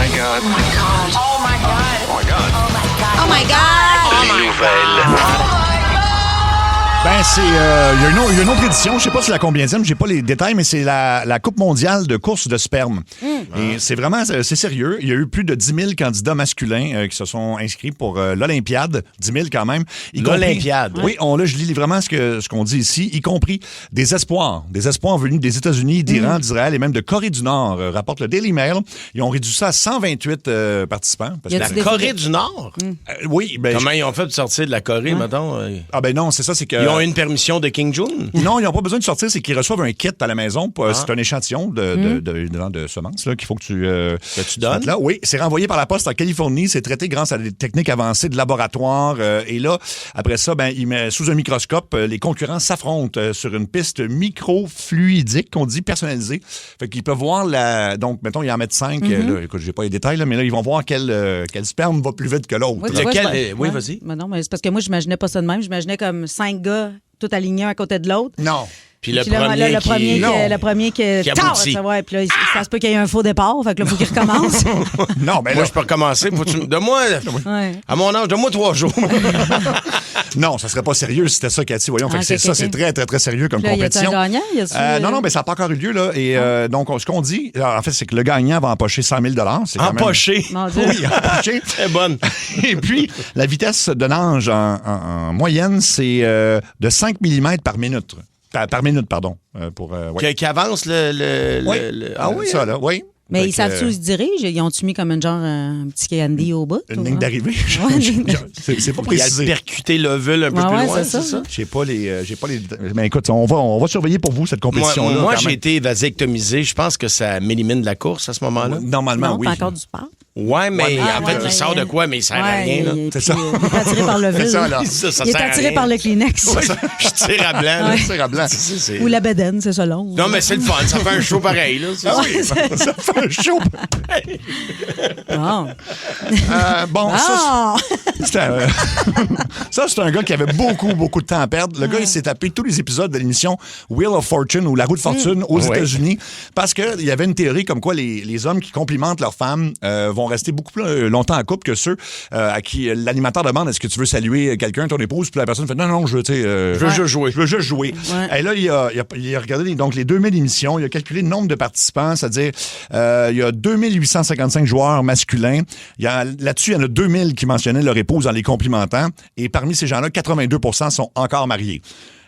my God. Oh my God. Oh my God. Oh my God. Oh my God! Les nouvelles. Ben, c'est. Il y a une autre édition, je sais pas si la combienième, j'ai pas les détails, mais c'est la Coupe mondiale de course de sperme. Et c'est vraiment, c'est sérieux. Il y a eu plus de 10 000 candidats masculins qui se sont inscrits pour l'Olympiade. 10 000 quand même. L'Olympiade. Oui, je lis vraiment ce qu'on dit ici, y compris des espoirs. Des espoirs venus des États-Unis, d'Iran, d'Israël et même de Corée du Nord, rapporte le Daily Mail. Ils ont réduit ça à 128 participants. Parce La Corée du Nord? Oui. Ben, Comment ils ont fait de sortir de la Corée, mettons? Ah ben non, c'est ça, c'est que... Ils ont une permission de King Jong? Non, ils n'ont pas besoin de sortir, c'est qu'ils reçoivent un kit à la maison. C'est un échantillon de semences qu'il faut que tu donnes. Là. Oui, c'est renvoyé par la poste en Californie. C'est traité grâce à des techniques avancées de laboratoire. Et là, après ça, il met sous un microscope, les concurrents s'affrontent sur une piste microfluidique, qu'on dit personnalisée. Fait qu'ils peuvent voir donc, mettons, ils en mettent 5. Là, écoute, j'ai pas les détails, là, mais là, ils vont voir quel sperme va plus vite que l'autre. Oui, vas-y. Non, mais c'est parce que moi, j'imaginais pas ça de même. J'imaginais comme 5 gars tout alignés un côté de l'autre. Non. Puis le Puis là, premier le premier qui aboutit. Ouais, puis là, ça se peut qu'il y ait un faux départ. Fait que là, il faut qu'il recommence. Non, mais Moi, là, je peux recommencer. Donne-moi, Ouais. à mon âge, donne-moi 3 jours. non, ça serait pas sérieux si c'était ça, Cathy. Voyons, fait que ok. c'est très, très, très sérieux comme Là, y a-t-il compétition. un gagnant? Non, mais ça n'a pas encore eu lieu, là. Et donc, ce qu'on dit, en fait, c'est que le gagnant va empocher 100 000 C'est quand même- Empoché. Mon Dieu. Oui, empoché. Très bonne. Et puis, la vitesse de nage en moyenne, c'est de 5 mm par minute. Par minute, pardon. Ouais. Qui avance Ça, là, oui. Mais Fait ils savent-tu où que, ils se dirigent? Ils ont-tu mis comme un petit candy au bout? une ligne d'arrivée. C'est pas Il a précisé. percuté l'ovule un peu plus loin, c'est ça? J'ai pas les. Mais écoute, on va surveiller pour vous cette compétition-là. Moi quand j'ai même. été vasectomisé. Je pense que ça m'élimine de la course à ce moment-là. Normalement, Non, oui. t'as encore du sport. Ouais, mais en fait, ouais, il sort de quoi, mais il sert à rien. Là. Il C'est ça. il est attiré par le C'est ça, ville. là. Ça Il est sert à attiré rien. par le Kleenex. Je tire à blanc. là. C'est à blanc. Ou la bedaine, c'est selon. Non, mais c'est le fun. Ça fait un show pareil. Là. Ah oui, ça fait un show. Bon. Bon, Ah! ça, c'est un gars qui avait beaucoup de temps à perdre. Le gars, il s'est tapé tous les épisodes de l'émission Wheel of Fortune ou La Roue de Fortune aux États-Unis parce qu'il y avait une théorie comme quoi les hommes qui complimentent leurs femmes vont rester beaucoup plus longtemps en couple que ceux à qui l'animateur demande est-ce que tu veux saluer quelqu'un, ton épouse, puis la personne fait non, je veux juste jouer. Je veux juste jouer. Ouais. Et là, il a regardé donc les 2000 émissions, il a calculé le nombre de participants, c'est-à-dire il y a 2855 joueurs masculins. Là-dessus, il y en a 2000 qui mentionnaient leur épouse en les complimentant. Et parmi ces gens-là, 82% sont encore mariés.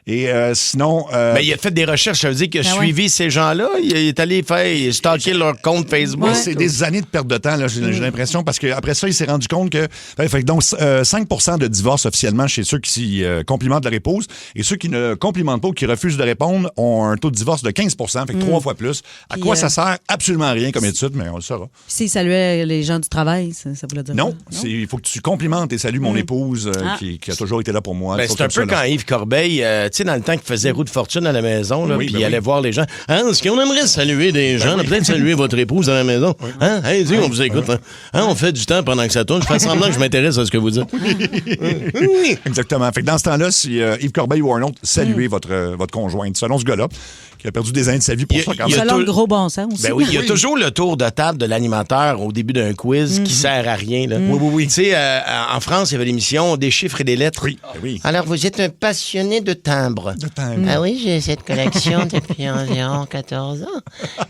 Et sinon... Mais il a fait des recherches. Ça veut dire qu'il a suivi ces gens-là. Il est allé stalker leur compte Facebook. Ouais, c'est des années de perte de temps, là, j'ai l'impression, parce qu'après ça, il s'est rendu compte que... Fait que donc, 5% de divorce officiellement chez ceux qui complimentent leur épouse, et ceux qui ne complimentent pas ou qui refusent de répondre ont un taux de divorce de 15%, fait que 3 fois plus. À Puis, quoi ça sert? Absolument rien comme étude, mais on le saura. S'il saluait les gens du travail, ça voulait dire Non, quoi? il faut que tu complimentes et salues mon épouse qui a toujours été là pour moi. Ben, c'est un peu quand Yves Corbeil, tu sais, dans le temps qu'il faisait roue de fortune à la maison, là, Oui, puis ben il allait voir les gens. Hein, est-ce qu'on aimerait saluer des gens? Peut-être saluer votre épouse à la maison. Hein? Hey, dis, on vous écoute. Hein, on fait du temps pendant que ça tourne. Je fais semblant que je m'intéresse à ce que vous dites. Oui. Exactement. Fait que dans ce temps-là, si Yves Corbeil ou un autre, saluez votre conjointe. Selon ce gars-là, qui a perdu des années de sa vie pour ça quand il y a même. Selon tout- le gros bon sens aussi. Ben oui, il y a toujours le tour de table de l'animateur au début d'un quiz qui sert à rien. Là. Oui. Tu sais, en France, il y avait l'émission Des chiffres et des lettres. Oui. Alors, vous êtes un passionné de timbres. Ah oui, j'ai cette collection depuis environ 14 ans.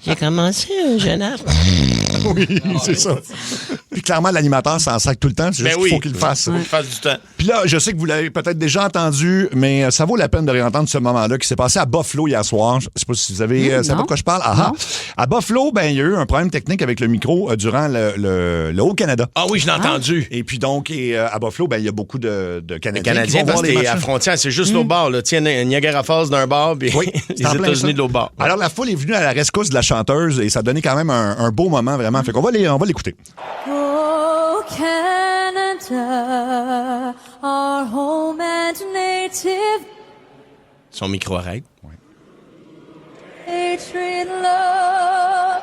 J'ai commencé un jeune âge. Oui, c'est ça. Puis clairement, l'animateur s'en sac tout le temps. C'est juste qu'il faut qu'il le fasse. Faut qu'il fasse du temps. Puis là, je sais que vous l'avez peut-être déjà entendu, mais ça vaut la peine de réentendre ce moment-là qui s'est passé à Buffalo hier soir. Je sais pas si vous avez savez non. de quoi je parle. Ah, ah. À Buffalo, il y a eu un problème technique avec le micro durant le Haut-Canada. Ah oui, je l'ai entendu. Et puis donc, à Buffalo, il y a beaucoup de Les Canadiens qui Canadiens, vont parce voir que les t'es matchs. à frontière, c'est juste l'autre bord. Là. Tiens, Niagara Falls d'un bord, puis Oui, les c'est en plein ça. États-Unis de l'autre bord. Alors, la foule est venue à la rescousse de la chanteuse et ça a donné quand même un beau moment, vraiment. Fait qu'on va l'écouter. Oh, Canada, our home and native, Son micro arrête. hatred, love,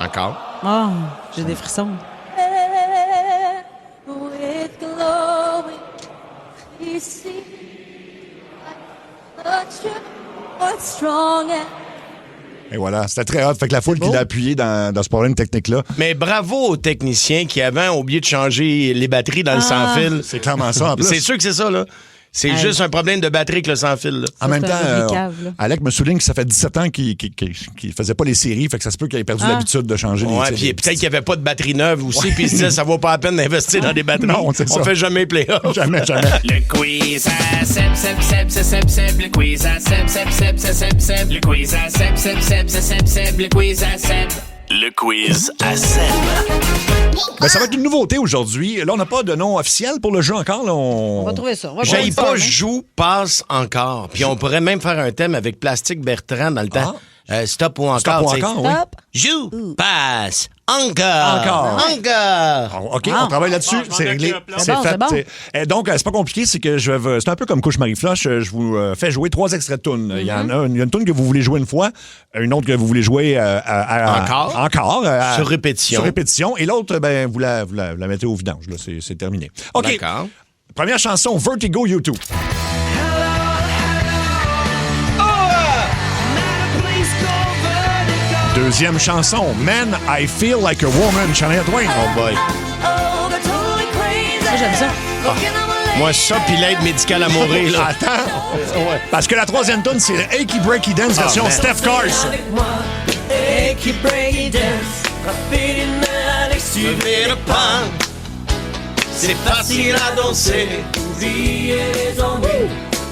Encore. Ah, j'ai des frissons. with glowing, we see, touch you, what's strong and Et voilà, c'était très hot. Fait que la foule qui l'a appuyé dans ce problème technique-là. Mais bravo aux techniciens qui avaient oublié de changer les batteries dans le sans-fil. C'est clairement ça, en plus. C'est sûr que c'est ça, là. C'est juste un problème de batterie avec le sans-fil. Là. En même c'est un temps, bricave, là. Alec me souligne que ça fait 17 ans qu'il faisait pas les séries, fait que ça se peut qu'il ait perdu l'habitude de changer Ouais, puis peut-être qu'il n'y avait pas de batterie neuve aussi, puis il se disait ça vaut pas la peine d'investir dans des batteries. Non, c'est ça. On fait jamais play-off. Jamais. Le quiz à Seb, le quiz à Seb, le quiz à Seb, le quiz à Seb. Le quiz à Seb. Ben, ça va être une nouveauté aujourd'hui. Là, on n'a pas de nom officiel pour le jeu encore. Là, On va trouver ça. On va J'aille trouver pas, ça, hein. joue, passe encore. Puis on pourrait même faire un thème avec Plastique Bertrand dans le temps. Stop ou encore. Stop ou tu sais. encore, oui. Stop. Joue, passe, encore. OK, on travaille là-dessus. C'est réglé. C'est bon, c'est bon. Et donc, c'est pas compliqué. C'est que c'est un peu comme Couche Marie-Flush. Je vous fais jouer 3 extraits de tunes. Il y en a une tune que vous voulez jouer une fois, une autre que vous voulez jouer encore. Sur répétition. Sur répétition. Et l'autre, ben, vous la mettez au vidange. Là, c'est terminé. OK. D'accord. Première chanson, Vertigo U2. Deuxième chanson, Man, I Feel Like a Woman, Shania Twain. Oh boy. Ça, j'aime ça. Moi, ça, puis l'aide médicale à mourir, là. Attends. Parce que la troisième tune, c'est le Achy Breaky Dance version man. Steph Cars. C'est facile à danser.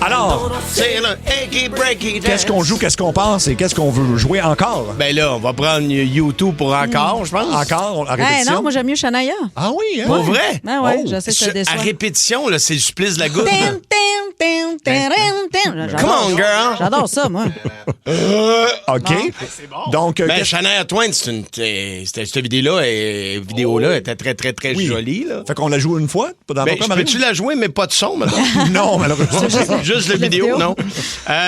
Alors, C'est le achy breaky dance. qu'est-ce qu'on joue, qu'est-ce qu'on pense et qu'est-ce qu'on veut jouer encore? Ben là, on va prendre YouTube pour encore, je pense. Encore, à Hey, répétition? non, moi, j'aime mieux Shania. Ah oui, hein? Pour vrai? Ben ouais, Oh. je sais que ça déçoit. À répétition, là, c'est le supplice de la goutte. Tin, tin, tin, tin, tin, tin. Come on, girl. J'adore ça, moi. OK. Donc, Ben, qu'est-ce- Shania Twain, cette vidéo-là était très, très, très Oui. jolie, là. Fait qu'on la joue une fois? Dans Ben, votre Marie? peux-tu la jouer, mais pas de son, maintenant? Non, malheureusement. Juste la vidéo, non?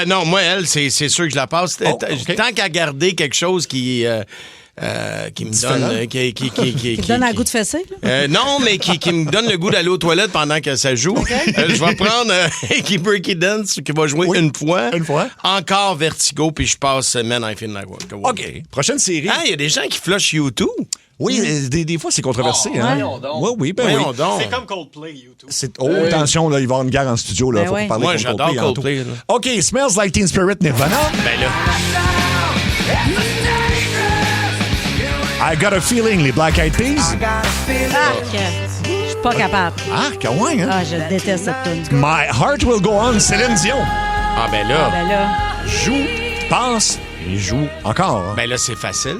Non, moi, elle, c'est sûr que je la passe. Oh, OK. Tant qu'à garder quelque chose qui me Différent. donne... Qui Qui te donne un goût de fessé, là. non, mais qui me donne le goût d'aller aux toilettes pendant que ça joue. Je vais prendre Achy Breaky Dance qui va jouer Oui, une fois. une fois. Encore Vertigo, puis je passe Man, I Feel Like a Woman. OK. Prochaine série. Ah, il y a des gens qui flushent YouTube. Oui, des fois, c'est controversé. hein? Oui, ben Voyons oui. donc. C'est comme Coldplay, YouTube. Attention, là, il va y avoir une guerre en studio. Là, Ben faut oui. pas parler Moi, contre j'adore Coldplay en tout. Coldplay, là. OK, Smells Like Teen Spirit, Nirvana. Ben là, I Got a Feeling, les Black Eyed Peas. Je suis pas capable. Ah, ouais, hein? Ah, je déteste cette tune. My Heart Will Go On, Céline Dion. ah ben là, Ben là, Joue, pense et joue encore. ben là, c'est facile.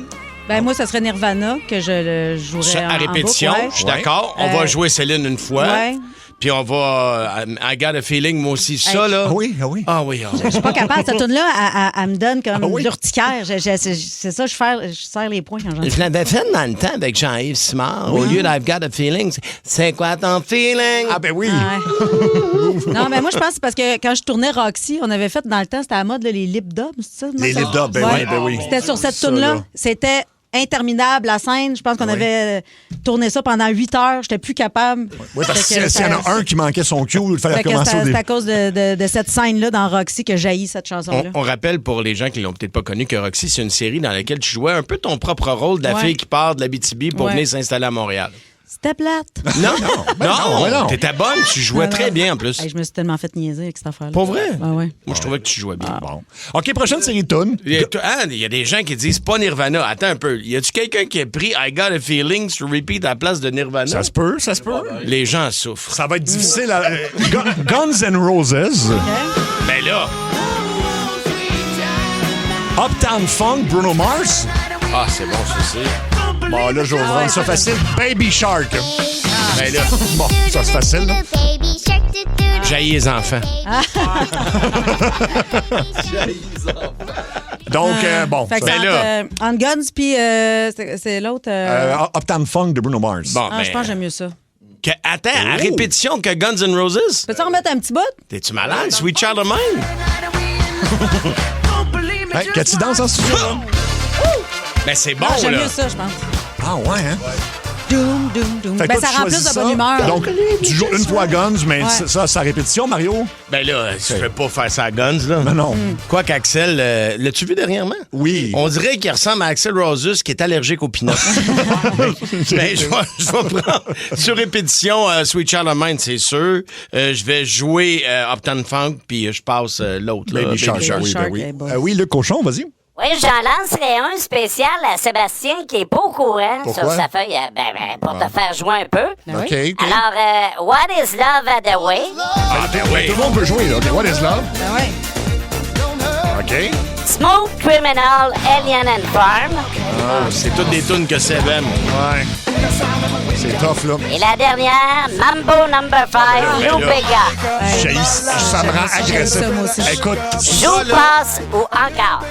ben moi, ça serait Nirvana que je le jouerais Ça, en à répétition, boucle, ouais. je suis d'accord. On va jouer Céline une fois. Ouais. Puis on va... I Got a Feeling, moi aussi. Ça, là... Ah oui. Ah oui, Je suis pas capable. Cette tune-là, elle me donne comme Ah oui? l'urticaire. C'est ça, je serre les poings quand j'entends. Je l'avais fait dans le temps avec Jean-Yves Simard. Au lieu d'I've Got a Feeling, c'est quoi ton feeling? Ah ben oui. Ouais. Non, mais moi, je pense que c'est parce que quand je tournais Roxy, on avait fait dans le temps, c'était à la mode, là, les lip dubs, c'est ça? Les lip dubs, ben oui, ben oui. C'était sur cette Ça, tune-là. là. C'était interminable, la scène. Je pense qu'on avait tourné ça pendant 8 heures. J'étais plus capable. Oui, parce Fait que que s'il y en ça- a un qui manquait son cue, il fallait fait que recommencer au c'est début. à cause de cette scène-là dans Roxy que jaillit cette chanson-là. On rappelle pour les gens qui l'ont peut-être pas connu que Roxy, c'est une série dans laquelle tu jouais un peu ton propre rôle de la Ouais. fille qui part de l'Abitibi pour Ouais. venir s'installer à Montréal. C'était plate. Non, non. T'étais bonne, tu jouais Non, très non. bien en plus. Hey, je me suis tellement fait niaiser avec cette affaire-là. Pas vrai? Ah ouais. Moi, je trouvais que tu jouais bien. Bon. OK, prochaine série de tunes. Il y a des gens qui disent pas Nirvana. Attends un peu. Y a-tu quelqu'un qui a pris I Got a Feeling sur repeat à la place de Nirvana? Ça se peut. Les gens souffrent. Ça va être difficile. Guns N' Roses. Ben là, Uptown Funk, Bruno Mars. ah, c'est bon, ça, c'est. Bon, là, je vais vous rendre ça facile. Baby Shark. Ben là, Bon, ça, c'est facile, là. jaillit les enfants. Donc, bon. Fait que ça- c'est Ben là. entre Guns, puis c'est l'autre. Uptown Funk de Bruno Mars. Bon, Je pense que j'aime mieux ça. Attends, à répétition que Guns N' Roses? Peux-tu en remettre un petit bout? T'es-tu malade? Sweet Child of Mine? Hey, Cathy danse en studio. là? Ben c'est bon, Ah, j'aime là. mieux ça, je pense. Ah, ouais, hein? Doom, doom, doom. Fait que Ben, toi, ça tu rend plus choisis de bonne humeur. Donc, tu joues une fois Guns, mais Ouais. ça, c'est à répétition, Mario? Ben là, tu peux pas faire ça à Guns, là. Ben non. Quoi qu'Axel, l'as-tu vu dernièrement? Oui. On dirait qu'il ressemble à Axel Roses qui est allergique aux peanuts. Ben, je vais prendre sur répétition Sweet Child of Mine, c'est sûr. Je vais jouer Uptown Funk, puis je passe l'autre. là, Baby Shark, Baby oui, Shark, ben oui. eh bon. Oui, Luc Cochon, vas-y. Oui, j'en lancerai un spécial à Sébastien qui est pas au courant Pourquoi? sur sa feuille, pour te faire jouer un peu. Ben OK. oui. Alors, What is Love at the Way? Ah, ben oui. Tout le monde peut jouer, là. OK, What is Love? Ben ouais. OK. Smooth Criminal, Alien and Farm. C'est toutes des tunes que Seb aime. Ouais. C'est tough, là. Et la dernière, Mambo Number 5, Lou Bega. Ça me rend J'aime agressif. ça, moi aussi. Écoute, Joue, passe ou encore.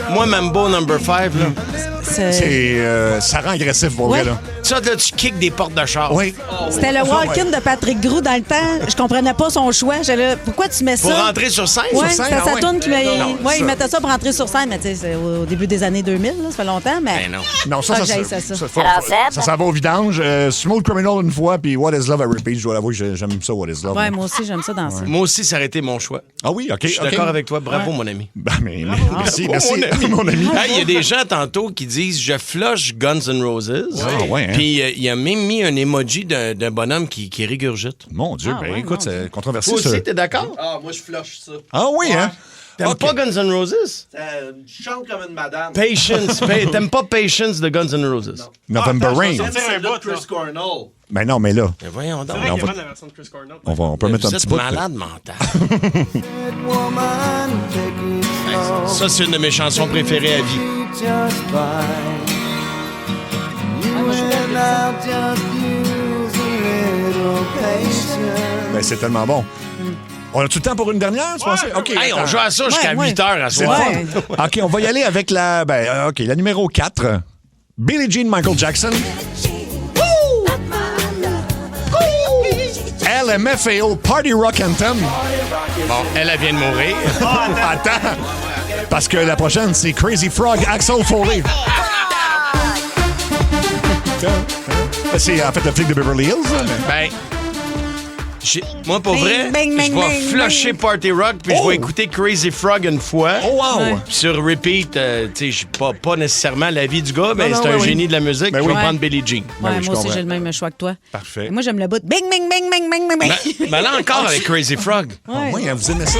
Moi, Mambo Number 5, là. ça rend agressif, pour Ouais. vrai, là. Ça, là, tu kicks des portes de char. Oui. C'était le walk-in de Patrick Groux dans le temps. Je comprenais pas son choix. J'étais là, pourquoi tu mets ça? Pour rentrer sur scène? Oui, scène, c'était ah sa ouais. toune qui m'a. Non, Oui, ça- il mettait ça pour rentrer sur scène, mais tu sais, c'est au début des années 2000, là, ça fait longtemps, mais. Ben non. Non, ça, Ah, ça, j'haïs ça, ça. Alors, Seb? ça va au vidange. Smooth Criminal une fois, puis What is Love à repeat. Je dois l'avouer que j'aime ça, What is Love. Ouais, moi aussi, j'aime ça danser. Moi aussi, ça aurait été mon choix. Ah oui, OK. Je suis d'accord avec toi. Bravo, mon ami. Ben, merci, Bravo, merci, mon ami. Hey, il y a des gens tantôt qui disent je flush Guns N' Roses. Ah, ouais, hein? Puis il a même mis un emoji d'un bonhomme qui régurgite. Mon Dieu, Ah, ben ouais, écoute, mon c'est controversé. Toi ça. aussi, t'es d'accord? Ah, moi, je flush ça. Ah oui, hein? T'aimes Ok. pas Guns N' Roses? Je chante comme une madame. Patience. T'aimes pas Patience de Guns N' Roses? November Rain. C'est de Chris Cornell. Ben non, mais là, Ben voyons donc. on, va- la version de Chris Cornell. on peut mettre un Vous petit êtes bout. malade mental. Ça, c'est une de mes chansons préférées à vie. Ben c'est tellement bon. On a tout le temps pour une dernière, tu pensais? OK. Hey, on attends. joue à ça jusqu'à Ouais, 8 heures à C'est soir. Ouais. fun. OK, on va y aller avec la numéro 4. Billie Jean Michael Jackson. LMFAO Party Rock Anthem. Bon, elle vient de mourir. Attends. Parce que la prochaine, c'est Crazy Frog, Axel Foley. C'est en fait le flic de Beverly Hills. Ben, moi, pour vrai, bing, je bing, vais bing, flusher Party Rock, puis je Oh! vais écouter Crazy Frog une fois. Oh wow! Ouais. Puis sur repeat, tu sais, je suis pas nécessairement l'avis du gars, mais non, c'est un oui, génie oui. de la musique. Ben je vais oui. prendre Billie Jean. Ouais, oui, je moi aussi, comprends. j'ai le même choix que toi. Parfait. Et moi, j'aime le bout. Bing, bing, bing, bing, bing, bing, bing. Ben là encore avec Crazy Frog. Ouais. Oui, hein, vous aimez ça?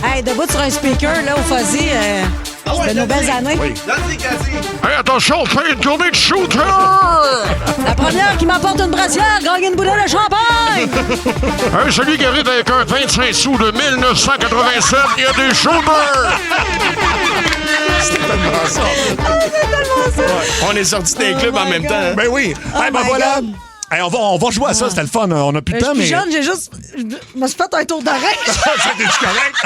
Hey, debout sur un speaker, là, au Fuzzy, c'était nos belles années. Oui. Donne-les, Cathy. Hey, attention, fais une journée de shooter! La première qui m'apporte une brassière gagne une bouteille de champagne. Hey, celui qui arrive avec un 25 sous de 1987, il y a des shooters! C'est tellement ça. On est sortis d'un club en même temps. hein. Ben oui. Hey, ben my voilà. God. Hey, on va jouer à ça, c'était le fun. On a plus de Je temps, suis mais. jeune, j'ai juste. Je me suis fait un tour d'oreille. C'était correct.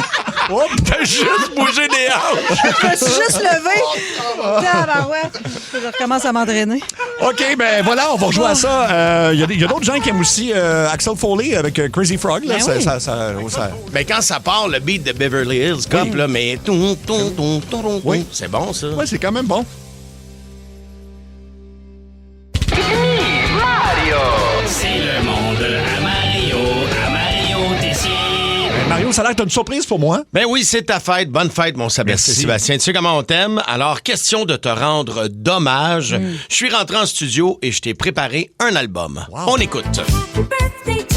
Oups. T'as juste bougé des hanches. Je me suis juste levée. Tabarouette. Je recommence à m'entraîner. OK, ben voilà, on va rejouer à ça. Il y a d'autres gens qui aiment aussi Axel Foley avec Crazy Frog. Là. Ben oui. Ben quand ça part, le beat de Beverly Hills Cop, là, mais Oui. c'est bon, ça. Ouais, c'est quand même bon. C'est le monde à Mario Tessier. Mario, ça a l'air que t'as une surprise pour moi. Ben oui, c'est ta fête. Bonne fête, mon Merci. Sébastien. Tu sais comment on t'aime? Alors, question de te rendre dommage. Je suis rentré en studio et je t'ai préparé un album. Wow. On écoute. Birthday to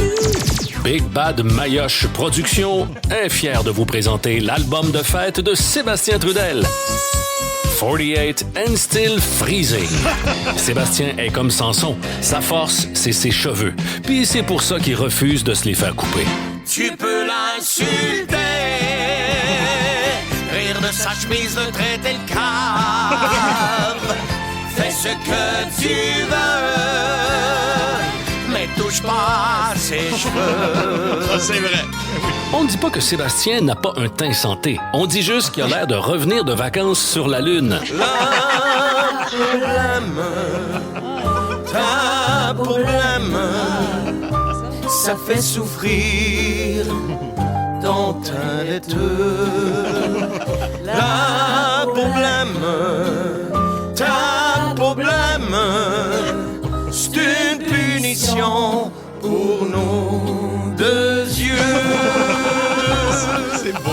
you. Big Bad Mayoche Productions est fier de vous présenter l'album de fête de Sébastien Trudel. 48 and Still Freezing. Sébastien est comme Samson. Sa force, c'est ses cheveux. Puis c'est pour ça qu'il refuse de se les faire couper. Tu peux l'insulter, rire de sa chemise, le traiter le cave. Fais ce que tu veux, mais touche pas à ses cheveux. C'est vrai. On ne dit pas que Sébastien n'a pas un teint santé. On dit juste qu'il a l'air de revenir de vacances sur la Lune. Ta problème, ça fait souffrir ton teint laiteux. La problème, ta problème, c'est une punition pour nos deux yeux. C'est beau.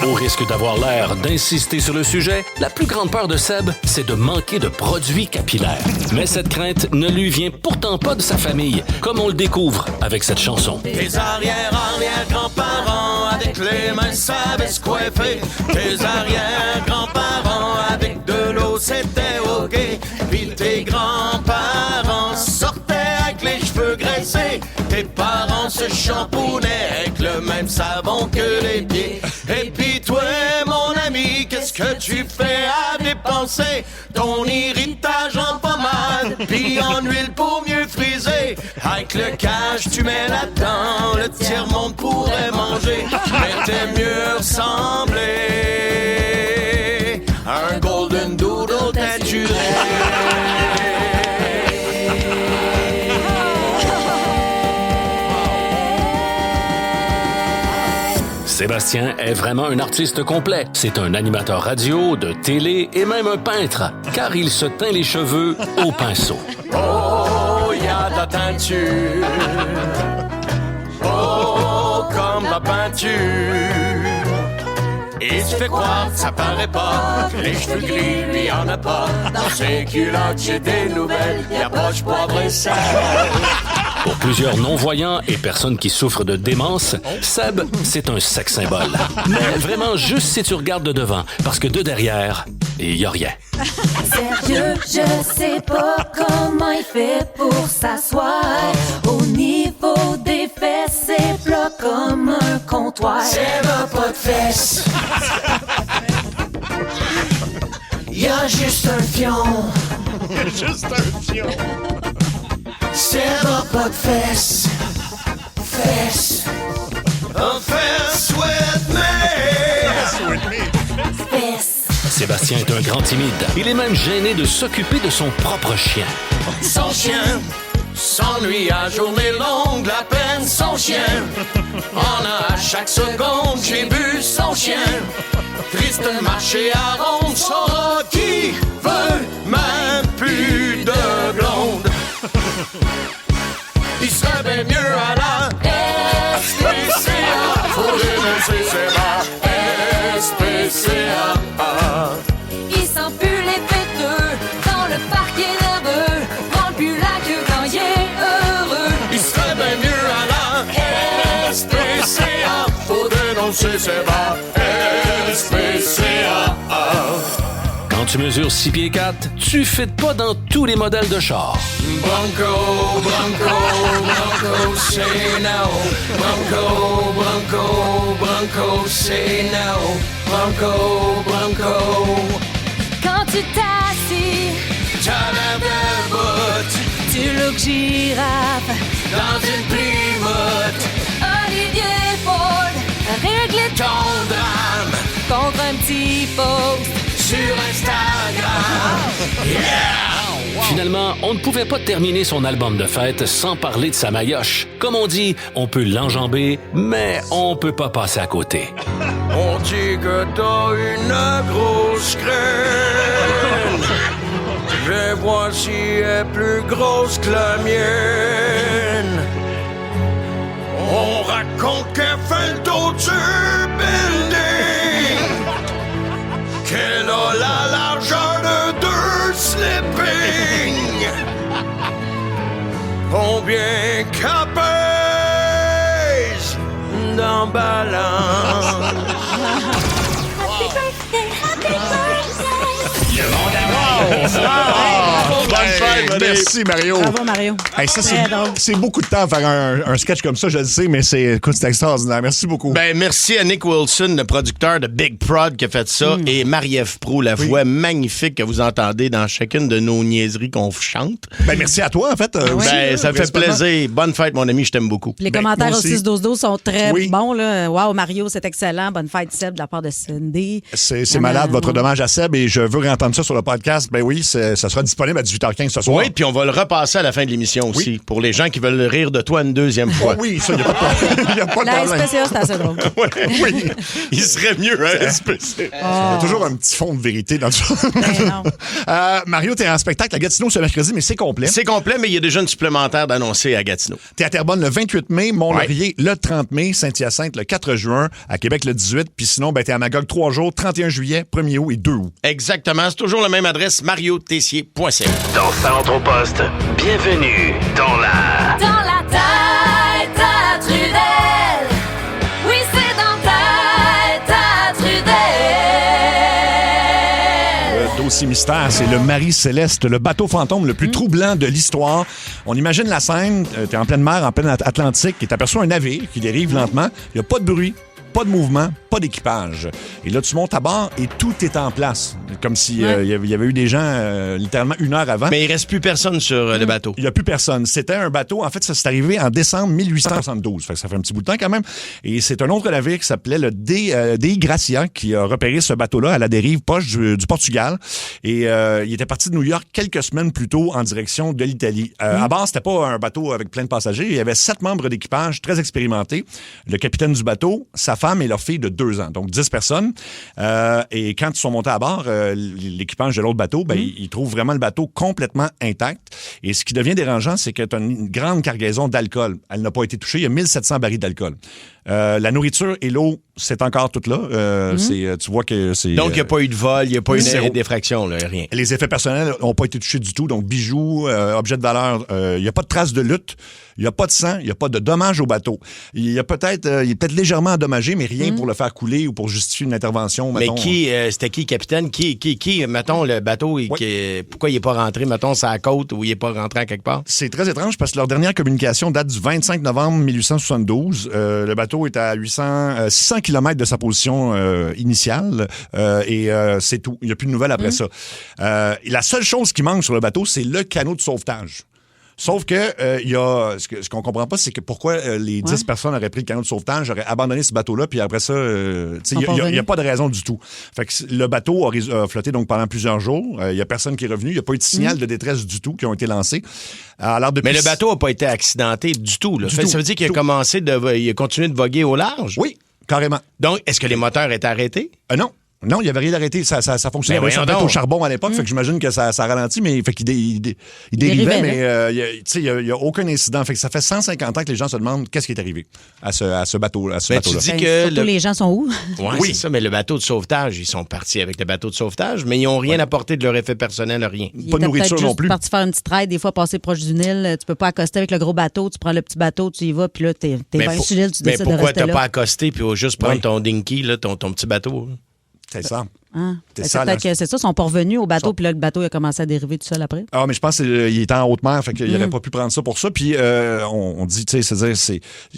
Au risque d'avoir l'air d'insister sur le sujet, la plus grande peur de Seb, c'est de manquer de produits capillaires. Mais cette crainte ne lui vient pourtant pas de sa famille, comme on le découvre avec cette chanson. Tes arrière-arrière-grands-parents avec les mains savaient se coiffer. Tes arrière-grands-parents avec de l'eau c'était ok. Puis tes grands-parents sortaient avec les cheveux graissés. Tes parents se shampoonaient avec le même savon que les pieds. Et puis toi, mon ami, qu'est-ce que tu fais à dépenser ton héritage en pommade puis en huile pour mieux friser? Avec le cash, tu mets là-dedans, le tiers-monde pourrait manger. Mais t'es mieux ressembler à un golden doodle teinturé. Sébastien est vraiment un artiste complet. C'est un animateur radio, de télé et même un peintre, car il se teint les cheveux au pinceau. Oh, y a de la teinture. Oh, comme la peinture. Et tu fais croire que ça paraît pas, que les cheveux gris, lui en a pas. Dans ses culottes, j'ai des nouvelles, y a pas de poivre et sel. Pour plusieurs non-voyants et personnes qui souffrent de démence, Seb, c'est un sex symbole. Mais vraiment juste si tu regardes de devant, parce que de derrière, il y a rien. Sérieux, je sais pas comment il fait pour s'asseoir. Au niveau des fesses, c'est plat comme un comptoir. C'est pas de fesses. Y a juste un fion. Juste un fion. C'est pas de fesses. Fesses. Un fesse with me. Fesses. Sébastien est un grand timide. Il est même gêné de s'occuper de son propre chien. Son chien s'ennuie à journée longue, la peine son chien. En a à chaque seconde, j'ai vu son chien. Triste de marcher à ronde, son qui veut même plus de blonde. Il serait bien mieux à la SPCA. Faut dénoncer c'est la SPCA. Il sent plus les péteux dans le parc nerveux. Prend plus la queue quand il est heureux. Il serait bien mieux à la SPCA. Faut dénoncer c'est la SPCA. Quand tu mesures 6 pieds 4, tu fites pas dans tous les modèles de char. Bronco, Bronco, Bronco, say no. Bronco, Bronco, Bronco, say no. Bronco, Bronco. Quand tu t'assis, T'as l'air de bout tu look girafe. dans une primote. Olivier Ford règle Ton drame contre un petit post. sur Instagram. Finalement, on ne pouvait pas terminer son album de fête sans parler de sa maillotche. Comme on dit, on peut l'enjamber, mais on peut pas passer à côté. On dit que t'as une grosse graine. Je vais voir si elle est plus grosse que la mienne. On raconte qu'elle fait le tour du building, qu'elle a la largeur de 2 sleeping. Combien qu'elle pèse dans balance. Bonne fête, merci, Mario. Bravo, Mario. Hey, ça, Très drôle. c'est beaucoup de temps à faire un sketch comme ça, je le sais, mais écoute, c'est extraordinaire. Merci beaucoup. Ben, merci à Nick Wilson, le producteur de Big Prod, qui a fait ça, et Marie-Ève Proulx, la voix magnifique que vous entendez dans chacune de nos niaiseries qu'on chante. Ben, merci à toi, en fait. aussi, Ben, ça me fait principalement. plaisir. Bonne fête, mon ami, je t'aime beaucoup. Les Ben, commentaires moi au aussi. 6-12-12 sont très Oui. bons. Là. Wow, Mario, c'est excellent. Bonne fête, Seb, de la part de Cindy. C'est malade, votre dommage à Seb, et je veux réentendre ça sur le podcast. Ben oui, ça sera disponible à 18h15 ce soir. Oui, puis on va le repasser à la fin de l'émission aussi, pour les gens qui veulent rire de toi une deuxième fois. Oui, ça, il n'y a pas de La problème. SPCA, c'est assez drôle. Oui, il serait mieux, hein, SPC. Il y a toujours un petit fond de vérité dans tout ça. Ben non. Mario, t'es en spectacle à Gatineau ce mercredi, mais c'est complet. C'est complet, mais il y a déjà une supplémentaire d'annoncer à Gatineau. T'es à Terrebonne le 28 mai, Mont-Laurier le 30 mai, Saint-Hyacinthe le 4 juin, à Québec le 18, puis sinon, ben, t'es à Magog 3 jours, 31 juillet, 1er août et 2 août. Exactement, c'est toujours la même adresse, mariotessier.ca. Dans Centre-Poste, bienvenue dans la... Dans la tête à Trudel. Oui, c'est dans ta tête à Trudel. Le dossier mystère, c'est le Marie Céleste, le bateau fantôme le plus troublant de l'histoire. On imagine la scène, t'es en pleine mer, en pleine Atlantique, et t'aperçois un navire qui dérive lentement. Il n'y a pas de bruit, pas de mouvement, pas d'équipage. Et là, tu montes à bord et tout est en place. Comme si y avait eu des gens littéralement 1 heure avant. Mais il reste plus personne sur le bateau. Il n'y a plus personne. C'était un bateau, en fait, ça s'est arrivé en décembre 1872. Fait que ça fait un petit bout de temps quand même. Et c'est un autre navire qui s'appelait le Dei Gracia qui a repéré ce bateau-là à la dérive proche du Portugal. Et il était parti de New York quelques semaines plus tôt en direction de l'Italie. À bord, c'était pas un bateau avec plein de passagers. Il y avait 7 membres d'équipage très expérimentés. Le capitaine du bateau, sa femme et leur fille de 2 ans. Donc 10 personnes. Et quand ils sont montés à bord, l'équipage de l'autre bateau, ben, ils trouvent vraiment le bateau complètement intact. Et ce qui devient dérangeant, c'est que tu as une grande cargaison d'alcool. Elle n'a pas été touchée. Il y a 1700 barils d'alcool. La nourriture et l'eau, c'est encore tout là. Tu vois que c'est... Donc, il n'y a pas eu de vol, il n'y a pas eu zéro. d'effraction, là, rien. Les effets personnels n'ont pas été touchés du tout. Donc, bijoux, objets de valeur, il n'y a pas de traces de lutte, il n'y a pas de sang, il n'y a pas de dommages au bateau. Il est peut-être légèrement endommagé, mais rien pour le faire couler ou pour justifier une intervention. Mais mettons. c'était qui, capitaine? Qui, mettons, le bateau, pourquoi il n'est pas rentré, mettons, sur la côte ou il n'est pas rentré à quelque part? C'est très étrange parce que leur dernière communication date du 25 novembre 1872. Le bateau est à 600 km de sa position initiale et c'est tout. Il n'y a plus de nouvelles après ça. La seule chose qui manque sur le bateau, c'est le canot de sauvetage. Sauf que ce qu'on comprend pas, c'est que pourquoi les 10 personnes auraient pris le canot de sauvetage, auraient abandonné ce bateau-là, puis après ça, il n'y a pas de raison du tout. Fait que le bateau a flotté donc pendant plusieurs jours. Il n'y a personne qui est revenu. Il n'y a pas eu de signal de détresse du tout qui ont été lancés. Alors, mais le bateau n'a pas été accidenté du tout. Là. Ça veut dire qu'il a il a continué de voguer au large? Oui, carrément. Donc, est-ce que les moteurs étaient arrêtés? Non. Non, il n'y avait rien d'arrêté. Ça fonctionnait. Ben Ça au charbon à l'époque, fait que j'imagine que ça ralentit, mais fait qu'il dérivait, mais il n'y a aucun incident. Fait que ça fait 150 ans que les gens se demandent qu'est-ce qui est arrivé à ce bateau-là. Tu dis que surtout les gens sont où? Oui, c'est ça, mais le bateau de sauvetage, ils sont partis avec le bateau de sauvetage, mais ils n'ont rien apporté de leur effet personnel, rien. Pas de nourriture non plus. Ils étaient partis faire une petite ride, des fois passer proche d'une île. Tu peux pas accoster avec le gros bateau. Tu prends le petit bateau, tu y vas, puis là, t'es bien sur l'île, tu décides de rester là. Mais pourquoi t'as pas accosté puis juste prendre ton dinky, là, ton petit bateau? C'est ça. C'est ça, ils sont pas revenus au bateau, puis là, le bateau a commencé à dériver tout seul après. Ah, mais je pense qu'il était en haute mer, fait qu'il n'aurait pas pu prendre ça pour ça. Puis on dit, tu sais,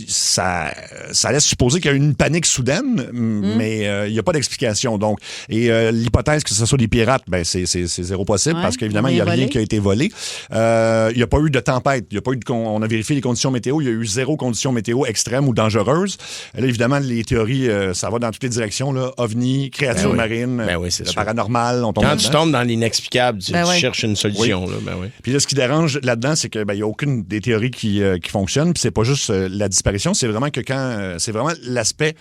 ça laisse supposer qu'il y a eu une panique soudaine, mais il n'y a pas d'explication. Donc, et l'hypothèse que ce soit des pirates, ben c'est zéro possible, parce qu'évidemment, il n'y a rien qui a été volé. Il n'y a pas eu de tempête. Il y a pas eu on a vérifié les conditions météo. Il y a eu 0 conditions météo extrêmes ou dangereuses. Là, évidemment, les théories, ça va dans toutes les directions. Là. OVNI, créatures marines. Ben oui, c'est le sûr. paranormal. Quand tu tombes dans l'inexplicable, tu cherches une solution. Là, Puis là, ce qui dérange là-dedans, c'est qu'il n'y a aucune des théories qui fonctionne. Puis c'est pas juste la disparition, c'est vraiment que c'est vraiment l'aspect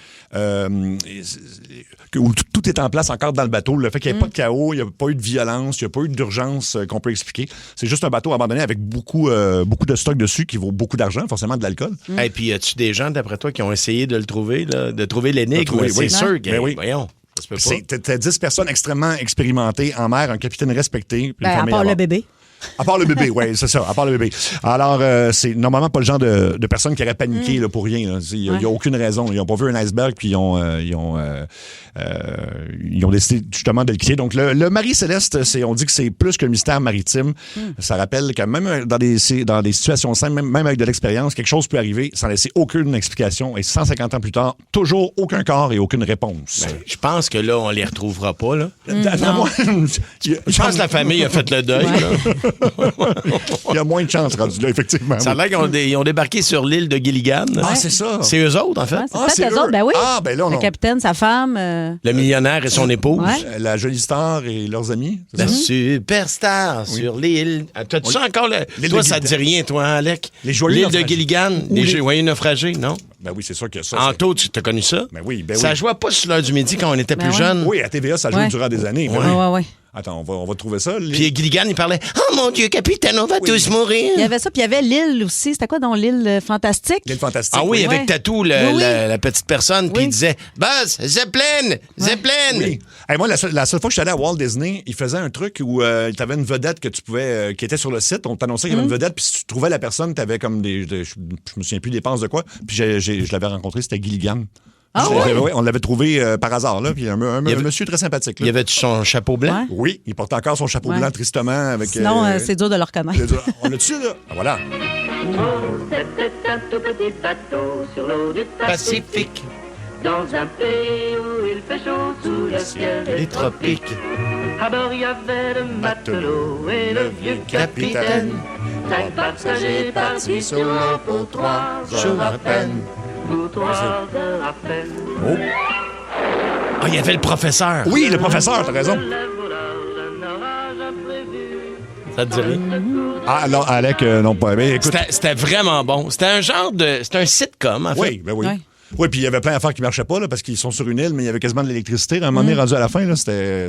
où tout est en place encore dans le bateau. Le fait qu'il n'y ait pas de chaos, il n'y a pas eu de violence, il n'y a pas eu d'urgence qu'on peut expliquer. C'est juste un bateau abandonné avec beaucoup de stock dessus qui vaut beaucoup d'argent, forcément de l'alcool. Et puis, as-tu des gens, d'après toi, qui ont essayé de le trouver, là, de trouver l'énigme? C'est sûr que... Voyons. T'as 10 personnes extrêmement expérimentées en mer, un capitaine respecté. À part le bébé. À part le bébé, oui, c'est ça, à part le bébé. Alors, c'est normalement pas le genre de personnes qui auraient paniqué là, pour rien. Il n'y a aucune raison. Ils n'ont pas vu un iceberg, puis ils ont décidé justement de le quitter. Donc, le Marie Céleste, on dit que c'est plus qu'un mystère maritime. Ça rappelle que même dans des situations simples, même avec de l'expérience, quelque chose peut arriver sans laisser aucune explication. Et 150 ans plus tard, toujours aucun corps et aucune réponse. Ben, je pense que là, on les retrouvera pas. Là. Je pense que la famille a fait le deuil. Là. Il y a moins de chances rendu là, effectivement. Ça a l'air qu'ils ont débarqué sur l'île de Gilligan. Ah, c'est ça. C'est eux autres, en fait. Ouais, c'est peut-être eux autres, ben oui. Ah, ben là, Le non. capitaine, sa femme. Le millionnaire et son épouse. Ouais. La jolie star et leurs amis. c'est La ça? superstar sur l'île. T'as-tu ça encore? L'île Toi, de ça te dit Gilligan. rien, toi, hein, Alec? Les joyeux L'île de naufragés. Gilligan, les joyeux naufragés, non? Ben oui, c'est sûr que ça. Anto, tu t'as connu ça? Ben oui, ben Ça oui. jouait pas sur l'heure du midi quand on était plus ouais. jeunes. Oui, à TVA, ça joue Ouais. durant des années. ben Ouais, oui. ouais, ouais. Attends, on va trouver ça. Puis Gilligan, il parlait « Oh mon Dieu, capitaine, on va tous mourir! Il y avait ça, puis il y avait l'île aussi. C'était quoi, donc, l'île fantastique? L'île fantastique. Ah oui, avec Ouais. Tatou, Oui. la petite personne, puis Oui. il disait « Buzz, Zeppelin! Zeppelin! Oui. Hey, moi, la seule fois que je suis allé à Walt Disney, il faisait un truc où tu avais une vedette que tu pouvais, qui était sur le site. On t'annonçait qu'il y avait une vedette, puis si tu trouvais la personne, tu avais comme je me souviens plus des dépenses de quoi. Puis je l'avais rencontré, c'était Gilligan. Ah Ouais, on l'avait trouvé par hasard, là. Puis un monsieur très sympathique. Là. Il avait-tu son chapeau blanc? Ouais. Oui, il portait encore son chapeau Ouais. blanc tristement avec. Sinon, c'est dur de le reconnaître. On l'a dessus, là. Ah, voilà. C'était un tout petit bateau sur l'eau du Pacifique, dans un pays où il fait chaud sous le ciel les tropiques. À bord il y avait le matelot et le vieux capitaine. 5 passagers partis sur l'eau pour 3 jours à peine. Pour 3 heures à peine. Oh. Ah, il y avait le professeur. Oui, le professeur, t'as raison. Ça te dit rien? Ah, non, Alec, non, pas. Mais écoute. C'était vraiment bon. C'était un genre de... C'était un sitcom, en fait. Oui, ben oui. Ouais. Oui, puis il y avait plein d'affaires qui marchaient pas, là, parce qu'ils sont sur une île, mais il y avait quasiment de l'électricité. À un moment donné, rendu à la fin, là, c'était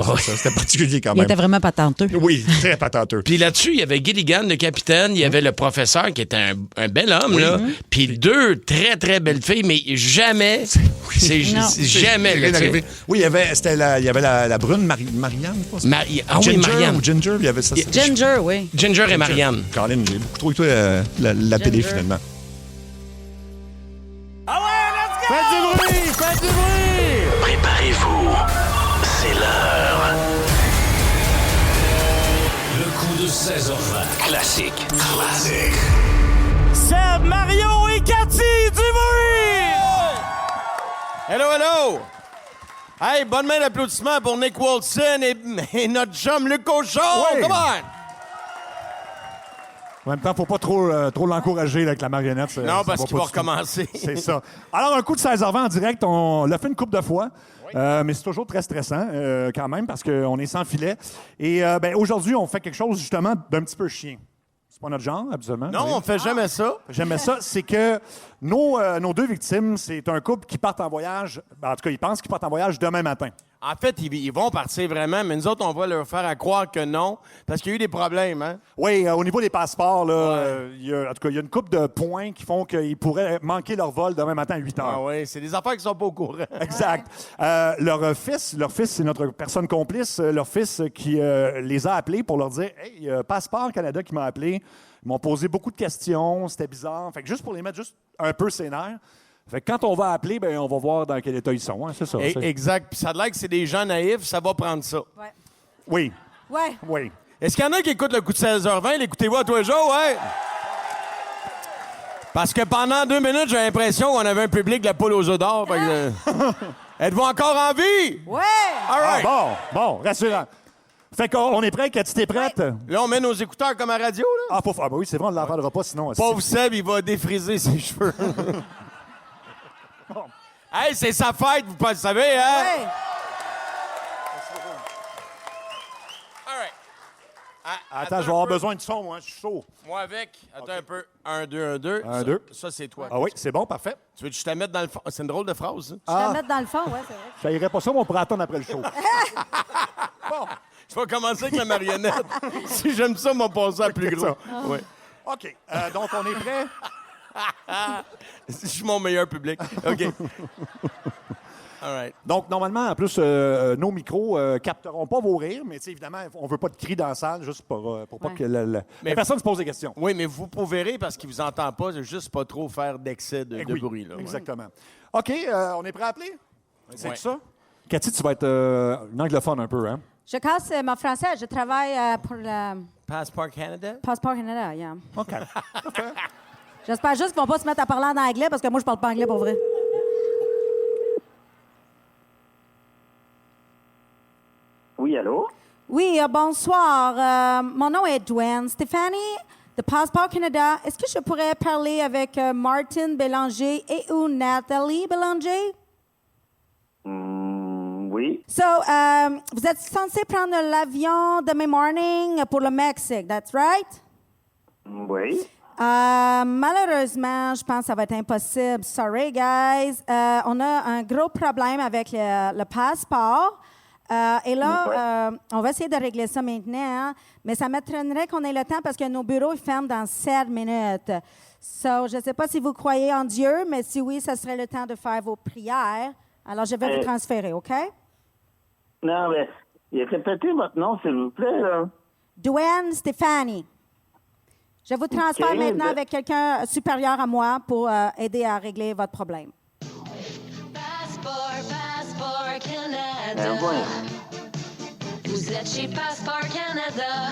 particulier quand Il même. était vraiment patenteux. Oui, très patenteux. Puis là-dessus, il y avait Gilligan, le capitaine, il y avait le professeur qui était un bel homme, là. Puis 2 très, très belles filles, mais jamais... C'est jamais, Rien là, tu sais. arrivé. Oui, il y avait la brune Marianne, je pense. Ah oui, Ginger Marianne. ou Ginger, il y avait ça. Ginger, oui. Ginger et Marianne. Caroline, j'ai beaucoup trop écouté la télé, Ginger. finalement. Préparez-vous, c'est l'heure. Le coup de 16h20. Classique. Seb, Mario et Cathy, du bruit! Hello, hello! Hey, bonne main d'applaudissements pour Nick Wilson et notre chum Luc Cochon! Oui. Come on! En même temps, faut pas trop l'encourager là, avec la marionnette. Non, parce qu'il va recommencer. C'est ça. Alors, un coup de 16h20 en direct, on l'a fait une couple de fois, mais c'est toujours très stressant quand même parce qu'on est sans filet. Et aujourd'hui, on fait quelque chose justement d'un petit peu chien. C'est pas notre genre, habituellement. Non, on fait jamais ça. J'aimais ça. C'est que nos 2 victimes, c'est un couple qui partent en voyage. En tout cas, ils pensent qu'ils partent en voyage demain matin. En fait, ils vont partir vraiment, mais nous autres, on va leur faire à croire que non, parce qu'il y a eu des problèmes, hein? Oui, au niveau des passeports, là, en tout cas, il y a une couple de points qui font qu'ils pourraient manquer leur vol demain matin à 8 heures. Ah oui, c'est des affaires qui sont pas au courant. Exact. Leur fils, c'est notre personne complice. Leur fils qui les a appelés pour leur dire « Hey, Passeport Canada qui m'a appelé. Ils m'ont posé beaucoup de questions. C'était bizarre. » Fait que juste pour les mettre juste un peu sénères. Fait que quand on va appeler, ben on va voir dans quel état ils sont. Hein, c'est ça. Exact. Puis ça a l'air que c'est des gens naïfs, ça va prendre ça. Ouais. Oui. Ouais. Oui. Est-ce qu'il y en a qui écoutent le coup de 16h20? L'écoutez-vous à tous les jours, ouais? Parce que pendant 2 minutes, j'ai l'impression qu'on avait un public de la poule aux œufs d'or. Fait que, êtes-vous encore en vie? Ouais. All right. Bon, rassurant. Fait qu'on est prêt, Cathy, t'es prête? Là, on met nos écouteurs comme à radio, là. Ah, oui, c'est vrai, on ne l'entendra pas sinon. Pauvre Seb, il va défriser ses cheveux. Hey, c'est sa fête, vous le savez, hein? Ouais. All right. Attends, je vais avoir besoin de son, moi, je suis chaud. Moi avec. Attends un peu. 1, 2, 1, 2. 1, 2. Ça, c'est toi. Ah oui, c'est bon, parfait. Tu veux que je te mette dans le fond? C'est une drôle de phrase, hein? Je vais la mettre dans le fond, ouais, c'est vrai. Ça irait pas ça, mais on pourrait attendre après le show. Je vais commencer avec la marionnette. Si j'aime ça, on va passer à plus gros. Ouais. OK, donc on est prêt? Je suis mon meilleur public. OK. All right. Donc, normalement, en plus, nos micros capteront pas vos rires, mais évidemment, on veut pas de cris dans la salle, juste pour pas que la personne se pose des questions. Oui, mais vous pouvez rire parce qu'il vous entend pas, juste pas trop faire d'excès de Oui, bruit. Là, exactement. OK, on est prêt à appeler? C'est Ouais. ça? Cathy, tu vas être une anglophone un peu, hein? Je casse mon français. Je travaille pour le Passport Canada? Passport Canada, yeah. OK. J'espère juste qu'ils vont pas se mettre à parler en anglais parce que moi, je parle pas anglais pour vrai. Oui, allô? Oui, bonsoir. Mon nom est Dwayne Stéphanie de Passeport Canada. Est-ce que je pourrais parler avec Martin Bélanger et ou Nathalie Bélanger? Oui. So, vous êtes censé prendre l'avion demain morning pour le Mexique, that's right? Oui. Malheureusement, je pense que ça va être impossible. Sorry, guys. On a un gros problème avec le passeport. Et là, on va essayer de régler ça maintenant, mais ça m'étonnerait qu'on ait le temps parce que nos bureaux ils ferment dans 7 minutes. So, je ne sais pas si vous croyez en Dieu, mais si oui, ça serait le temps de faire vos prières. Alors, je vais vous transférer, OK? Non, mais répétez votre nom, s'il vous plaît. Là. Dwayne Stéphanie. Je vous transfère maintenant avec quelqu'un supérieur à moi pour aider à régler votre problème. Passeport Canada. Vous êtes chez Passeport Canada.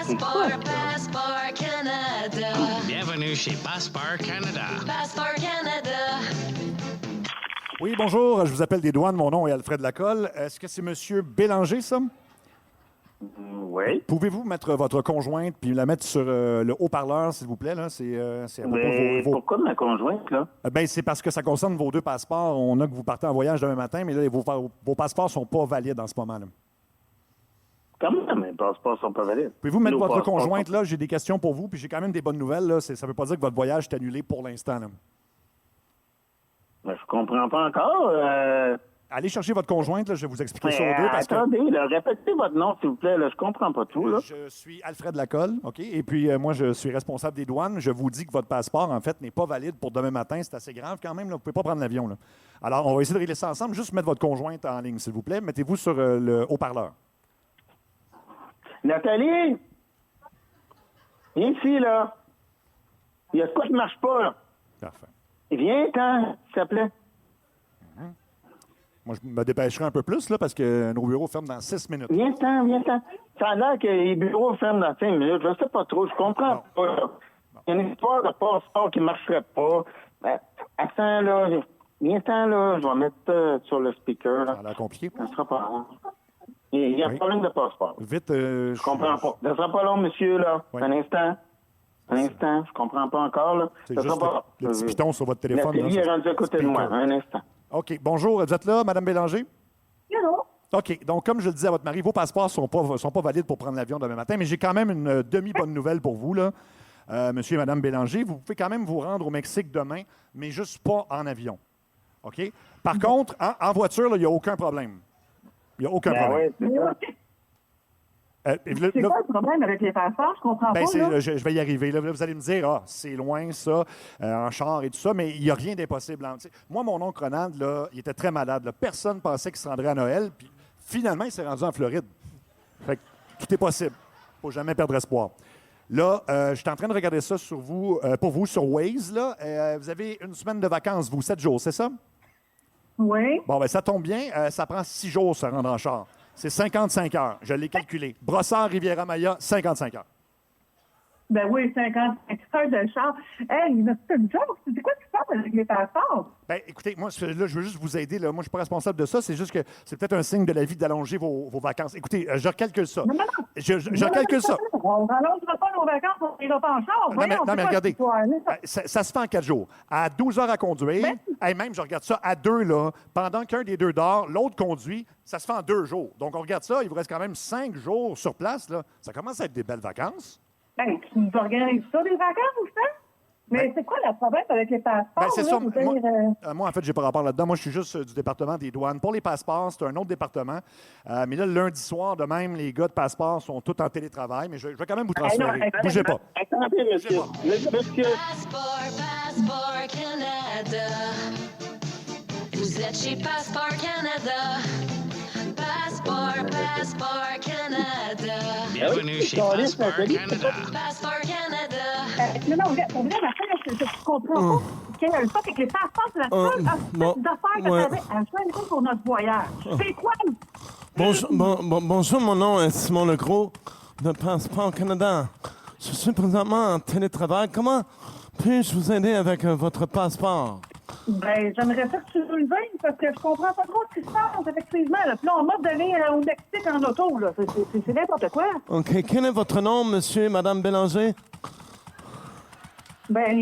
Passeport Canada. Bienvenue chez Passeport Canada. Passeport Canada. Oui, bonjour, je vous appelle des douanes, mon nom est Alfred Lacolle. Est-ce que c'est M. Bélanger, ça? Oui. Pouvez-vous mettre votre conjointe puis la mettre sur le haut-parleur, s'il vous plaît? Là? C'est à propos de vos... Pourquoi ma conjointe, là? Ben, c'est parce que ça concerne vos 2 passeports. On a que vous partez en voyage demain matin, mais là, vos passeports ne sont pas valides en ce moment. Là. Comment mes passeports sont pas valides? Pouvez-vous mettre votre conjointe là? J'ai des questions pour vous, puis j'ai quand même des bonnes nouvelles. Là. Ça ne veut pas dire que votre voyage est annulé pour l'instant. Là. Ben, je comprends pas encore. Allez chercher votre conjointe, là, je vais vous expliquer ça aux deux. Attendez, là, répétez votre nom, s'il vous plaît. Là, je comprends pas tout. Là. Je suis Alfred Lacolle, OK? Et puis, moi, je suis responsable des douanes. Je vous dis que votre passeport, en fait, n'est pas valide pour demain matin. C'est assez grave quand même. Là. Vous ne pouvez pas prendre l'avion. Là. Alors, on va essayer de régler ça ensemble. Juste mettre votre conjointe en ligne, s'il vous plaît. Mettez-vous sur le haut-parleur. Nathalie! Viens ici, là. Il y a quoi qui ne marche pas, là? Parfait. Viens-t'en, s'il te plaît. Moi, je me dépêcherai un peu plus, là, parce que nos bureaux ferment dans 6 minutes. Viens-t'en, viens-t'en. Ça a l'air que les bureaux ferment dans 5 minutes. Je sais pas trop, je comprends pas. Là. Il y a une histoire de passeport qui ne marcherait pas. Ben, attends, là. Viens-t'en, là. Je vais mettre sur le speaker. Là. Ça a l'air compliqué. Ça sera pas long. Il y a un problème de passeport. Vite, je comprends pas. Ça sera pas long, monsieur, là. Oui. Un instant. Je comprends pas encore, là. C'est Ça juste sera pas... le petit piton sur votre téléphone. Nathalie est rendue à côté de moi. Un instant. OK. Bonjour, vous êtes là, Mme Bélanger? Allô? OK. Donc, comme je le disais à votre mari, vos passeports ne sont pas valides pour prendre l'avion demain matin, mais j'ai quand même une demi-bonne nouvelle pour vous, là. Monsieur et Mme Bélanger, vous pouvez quand même vous rendre au Mexique demain, mais juste pas en avion. OK? Par contre, en voiture, il n'y a aucun problème. Il n'y a aucun problème. Oui, c'est quoi le problème avec les passeports? Je comprends pas. Là. Je vais y arriver. Là, vous allez me dire, c'est loin, ça, en char et tout ça, mais il n'y a rien d'impossible. Moi, mon oncle Ronald, là, il était très malade. Là. Personne ne pensait qu'il se rendrait à Noël, puis finalement, il s'est rendu en Floride. Fait que tout est possible. Il ne faut jamais perdre espoir. Là, je suis en train de regarder ça sur vous, pour vous sur Waze. Là. Vous avez une semaine de vacances, vous, 7 jours, c'est ça? Oui. Bon, ça tombe bien. Ça prend 6 jours se rendre en char. C'est 55 heures. Je l'ai calculé. Brossard, Riviera-Maya, 55 heures. Ben oui, 55 heures de char. Hey, c'est une joke. C'est quoi qui se passe avec les passeports? Ben, écoutez, moi, là, je veux juste vous aider. Là. Moi, je ne suis pas responsable de ça. C'est juste que c'est peut-être un signe de la vie d'allonger vos vacances. Écoutez, je recalcule ça. Non. Je recalcule ça. On n'allongera pas nos vacances, on n'ira pas en char. Non, mais regardez. Ça se fait en 4 jours. À 12 heures à conduire. Même, je regarde ça à 2, là. Pendant qu'un des deux dort, l'autre conduit. Ça se fait en 2 jours. Donc, on regarde ça. Il vous reste quand même 5 jours sur place. Là. Ça commence à être des belles vacances. Ben, tu nous organises ça, des vacances, ça? Mais c'est quoi le problème avec les passeports? C'est ça. Dire... Moi, en fait, j'ai pas rapport là-dedans. Moi, je suis juste du département des douanes. Pour les passeports, c'est un autre département. Mais là, le lundi soir, de même, les gars de passeports sont tous en télétravail. Mais je vais quand même vous transférer. Bougez pas. Attendez, monsieur. Passeport Canada. Vous êtes chez Passeport Canada. Passeport Canada. Bienvenue chez Passeport Canada. Passeport Canada. Non, je comprends pas. Quel est le fait que les passeports, c'est la seule affaire que tu avais à choisir pour notre voyage. C'est quoi? Bonjour, mon nom est Simon Legros de Passeport Canada. Je suis présentement en télétravail. Comment puis-je vous aider avec votre passeport? Ben, j'aimerais ça que tu nous le dises, parce que je comprends pas trop ce qui se passe, effectivement. Là. Puis là, on m'a donné au Mexique en auto, là. C'est n'importe quoi. OK. Quel est votre nom, monsieur et madame Bélanger? Ben,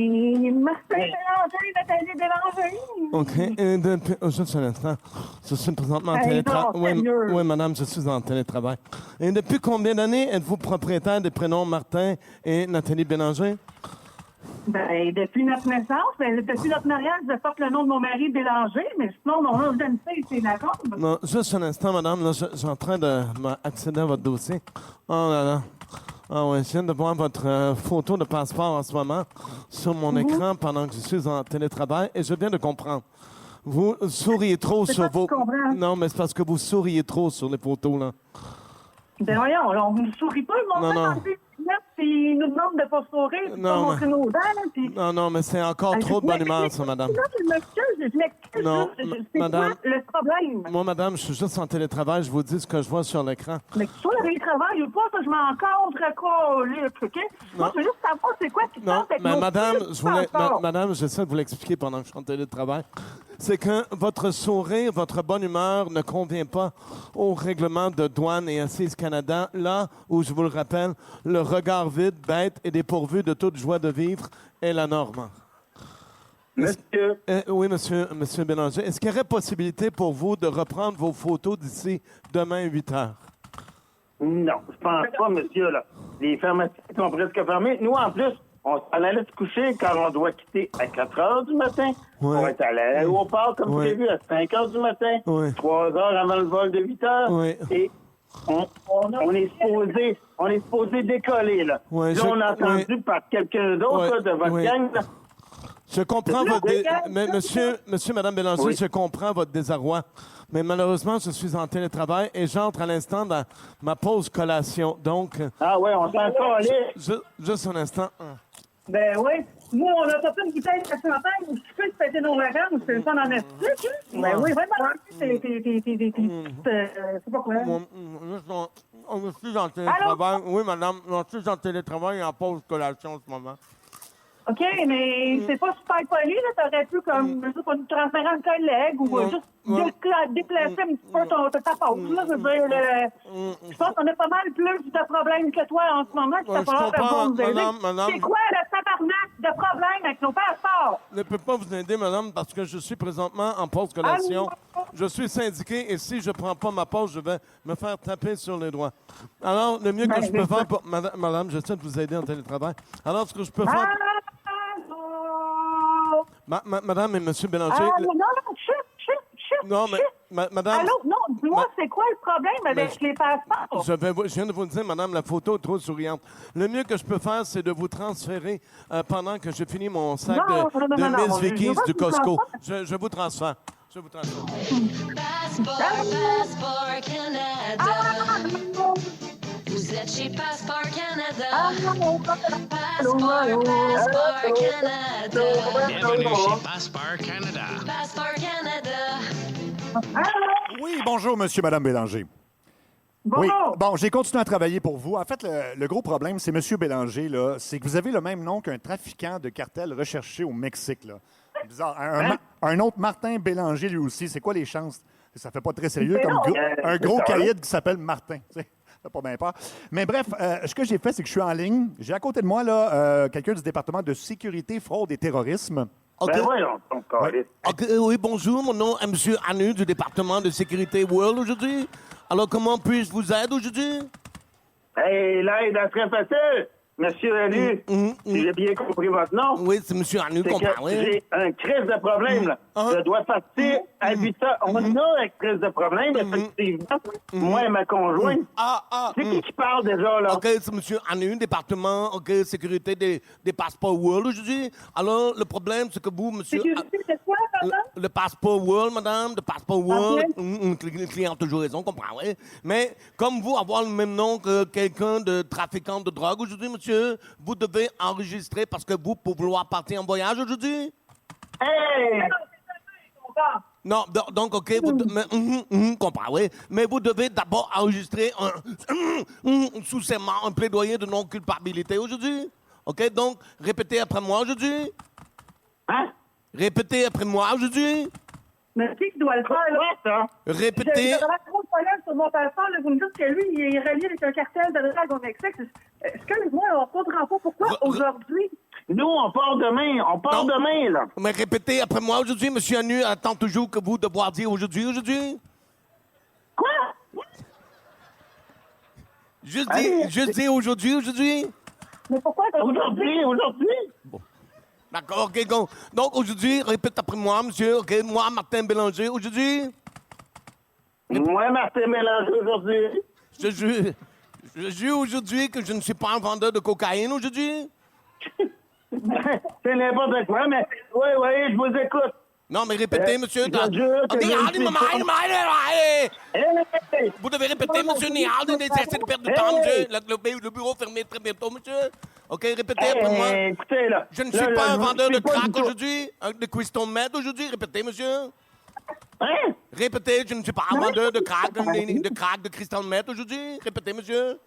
Martin Bélanger, Nathalie Bélanger. OK. Et depuis... juste un instant. Je suis présentement en télétravail. Oui, madame, je suis en télétravail. Et depuis combien d'années êtes-vous propriétaire des prénoms Martin et Nathalie Bélanger? Ben, depuis notre naissance, depuis notre mariage, je porte le nom de mon mari Bélanger, mais sinon, mon nom d'identité, c'est Lacombe. Non, juste un instant, madame. Là, je suis en train d'accéder à votre dossier. Oh là là. Ah oui, je viens de voir votre photo de passeport en ce moment sur mon écran pendant que je suis en télétravail et je viens de comprendre. Vous souriez trop sur vos... Non, mais c'est parce que vous souriez trop sur les photos, là. Ben voyons, on ne sourit pas, le monde puis il nous demande de ne pas sourire, de ne pas montrer nos dents. Puis... Non, mais c'est encore trop de bonne humeur, ça, madame. Non, je m'excuse. Non, c'est madame, quoi le problème? Moi, madame, je suis juste en télétravail, je vous dis ce que je vois sur l'écran. Mais que tu sois en télétravail ou pas, ça, je m'en contre, OK? Moi, je veux juste savoir c'est quoi qui se passe avec mais madame, madame, j'essaie de vous l'expliquer pendant que je suis en télétravail. C'est que votre sourire, votre bonne humeur ne convient pas au règlement de douane et Assise Canada, là où, je vous le rappelle, le regard vide, bête et dépourvu de toute joie de vivre est la norme. Monsieur. Oui, monsieur Bélanger. Est-ce qu'il y aurait possibilité pour vous de reprendre vos photos d'ici demain 8 heures? Non, je pense pas, monsieur. Là. Les pharmacies sont presque fermées. Nous, en plus, on s'en allait se coucher car on doit quitter à 4 heures du matin. Ouais. On est à l'aéroport, comme prévu, à 5 heures du matin. 3 heures avant le vol de 8 heures. Et on est supposé décoller, là. Là, on a entendu par quelqu'un d'autre là, de votre gang, là. Je comprends mais monsieur, madame Bélanger, je comprends votre désarroi. Mais malheureusement, je suis en télétravail et j'entre à l'instant dans ma pause collation. Donc. Ah ouais, on s'en calait. Juste un instant. Ben oui. Nous, on a pas une bouteille de champagne où tu peux te péter nos vacances. C'est le temps d'en être plus, hein? Ben oui, vraiment. C'est pas quoi. Je suis en télétravail. Oui, madame. Je suis en télétravail et en pause collation en ce moment. OK, mais c'est pas super poli, là. T'aurais pu, comme, je sais pas, nous transférer un collègue ou juste déplacer un petit peu ta pause, là. Je veux dire, je pense qu'on a pas mal plus de problèmes que toi en ce moment. Ça va falloir nous aider. C'est quoi le tabarnak de problème avec nos passeports? Je ne peux pas vous aider, madame, parce que je suis présentement en pause collation. Je suis syndiqué et si je prends pas ma pause, je vais me faire taper sur les doigts. Alors, le mieux que je peux faire pour... Madame, j'essaie de vous aider en télétravail. Alors, ce que je peux faire... Madame et monsieur Bélanger... Non, mais madame... Allô? Non, dis-moi, c'est quoi le problème avec les passeports? Je viens de vous le dire, madame, la photo est trop souriante. Le mieux que je peux faire, c'est de vous transférer pendant que je finis mon sac de Miss Vickies du Costco. Je vous transfère. Passeport Canada. Vous êtes chez Passeport Canada. Passeport Canada. Bienvenue chez Passeport Canada. Passeport Canada. Oui, bonjour, monsieur, madame Bélanger. Bonjour. Oui, bon, j'ai continué à travailler pour vous. En fait, le gros problème, c'est monsieur Bélanger, là, c'est que vous avez le même nom qu'un trafiquant de cartel recherché au Mexique, là. C'est bizarre. Un autre Martin Bélanger, lui aussi. C'est quoi les chances? Ça fait pas très sérieux comme un gros caïd qui s'appelle Martin. Ça fait pas bien peur. Mais bref, ce que j'ai fait, c'est que je suis en ligne. J'ai à côté de moi là quelqu'un du département de sécurité, fraude et terrorisme. Ben voyons, oui, bonjour. Mon nom est M. Anu du département de sécurité World aujourd'hui. Alors, comment puis-je vous aider aujourd'hui? Hey, l'aide est très facile. Monsieur Anu, si j'ai bien compris votre nom. Oui, c'est Monsieur Anu qu'on parle. J'ai un crise de problème, là. Je dois partir à 8 heures. On a un crise de problème, effectivement. Moi et ma conjointe. C'est qui parle déjà, là? OK, c'est Monsieur Anu, département, sécurité des passeports World aujourd'hui. Alors, le problème, c'est que vous, monsieur... Sécurité, c'est quoi, madame? Le passeport World, madame, le passeport World. Le client a toujours raison, comprend, oui. Mais, comme vous, avoir le même nom que quelqu'un de trafiquant de drogue aujourd'hui, monsieur, vous devez enregistrer parce que vous, pour vouloir partir en voyage aujourd'hui? Hey! Non, donc, OK, comprends, oui. Mais vous devez d'abord enregistrer sous serment un plaidoyer de non-culpabilité aujourd'hui. OK, donc, répétez après moi aujourd'hui. Hein? Répétez après moi aujourd'hui. Mais qui doit le faire, là? Répétez. J'ai vraiment trop de problèmes sur mon passeport. Là. Vous me dites que lui, il est relié avec un cartel de drague au Mexique. Excusez-moi, on ne comprend pas pourquoi aujourd'hui. Nous, on part demain. On part demain, là. Mais répétez après moi aujourd'hui. Monsieur Anu attend toujours que vous devoir dire aujourd'hui. Quoi? Juste dire aujourd'hui. Mais pourquoi aujourd'hui? Bon. D'accord, OK, go. Donc, aujourd'hui, répète après moi, monsieur. OK, moi, Martin Bélanger, aujourd'hui. Moi, Martin Bélanger, aujourd'hui. Je jure aujourd'hui que je ne suis pas un vendeur de cocaïne aujourd'hui. C'est n'importe quoi, mais oui, je vous écoute. Non, mais répétez, monsieur. Vous devez répéter, monsieur Niald, cessez de perdre du temps, monsieur. Le bureau fermé très bientôt, monsieur. OK, répétez après moi. Écoutez, là. Je ne suis pas un vendeur de crack aujourd'hui, de Crystal Meth aujourd'hui. Répétez, monsieur. Hein? Répétez, je ne suis pas un vendeur de crack, de Crystal Meth aujourd'hui. Répétez, monsieur.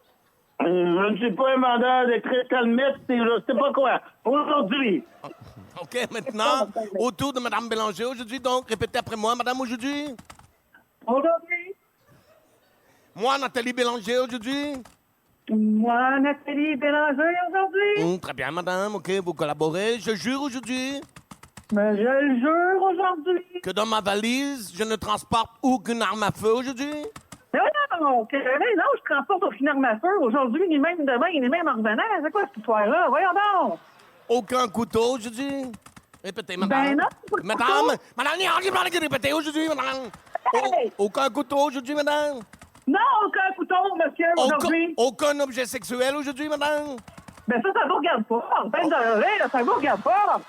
Je ne suis pas un vendeur de Crystal Meth, je sais pas quoi. Aujourd'hui. OK, maintenant, autour de Mme Bélanger aujourd'hui, donc, répétez après moi, madame, aujourd'hui. Aujourd'hui. Moi, Nathalie Bélanger, aujourd'hui. Moi, Nathalie Bélanger, aujourd'hui. Très bien, madame, OK, vous collaborez. Je jure aujourd'hui. Mais je le jure aujourd'hui. Que dans ma valise, je ne transporte aucune arme à feu aujourd'hui. Non, je transporte aucune arme à feu aujourd'hui, ni même demain, ni même en revenant. C'est quoi cette histoire-là? Voyons donc. Aucun couteau aujourd'hui. Répétez, madame. Ben non, madame, répétez aujourd'hui, madame. Hey! Aucun couteau aujourd'hui, madame. Non, aucun couteau, monsieur, aujourd'hui. Aucun objet sexuel aujourd'hui, madame. Ben ça vous regarde pas. Ben là, ça vous regarde pas.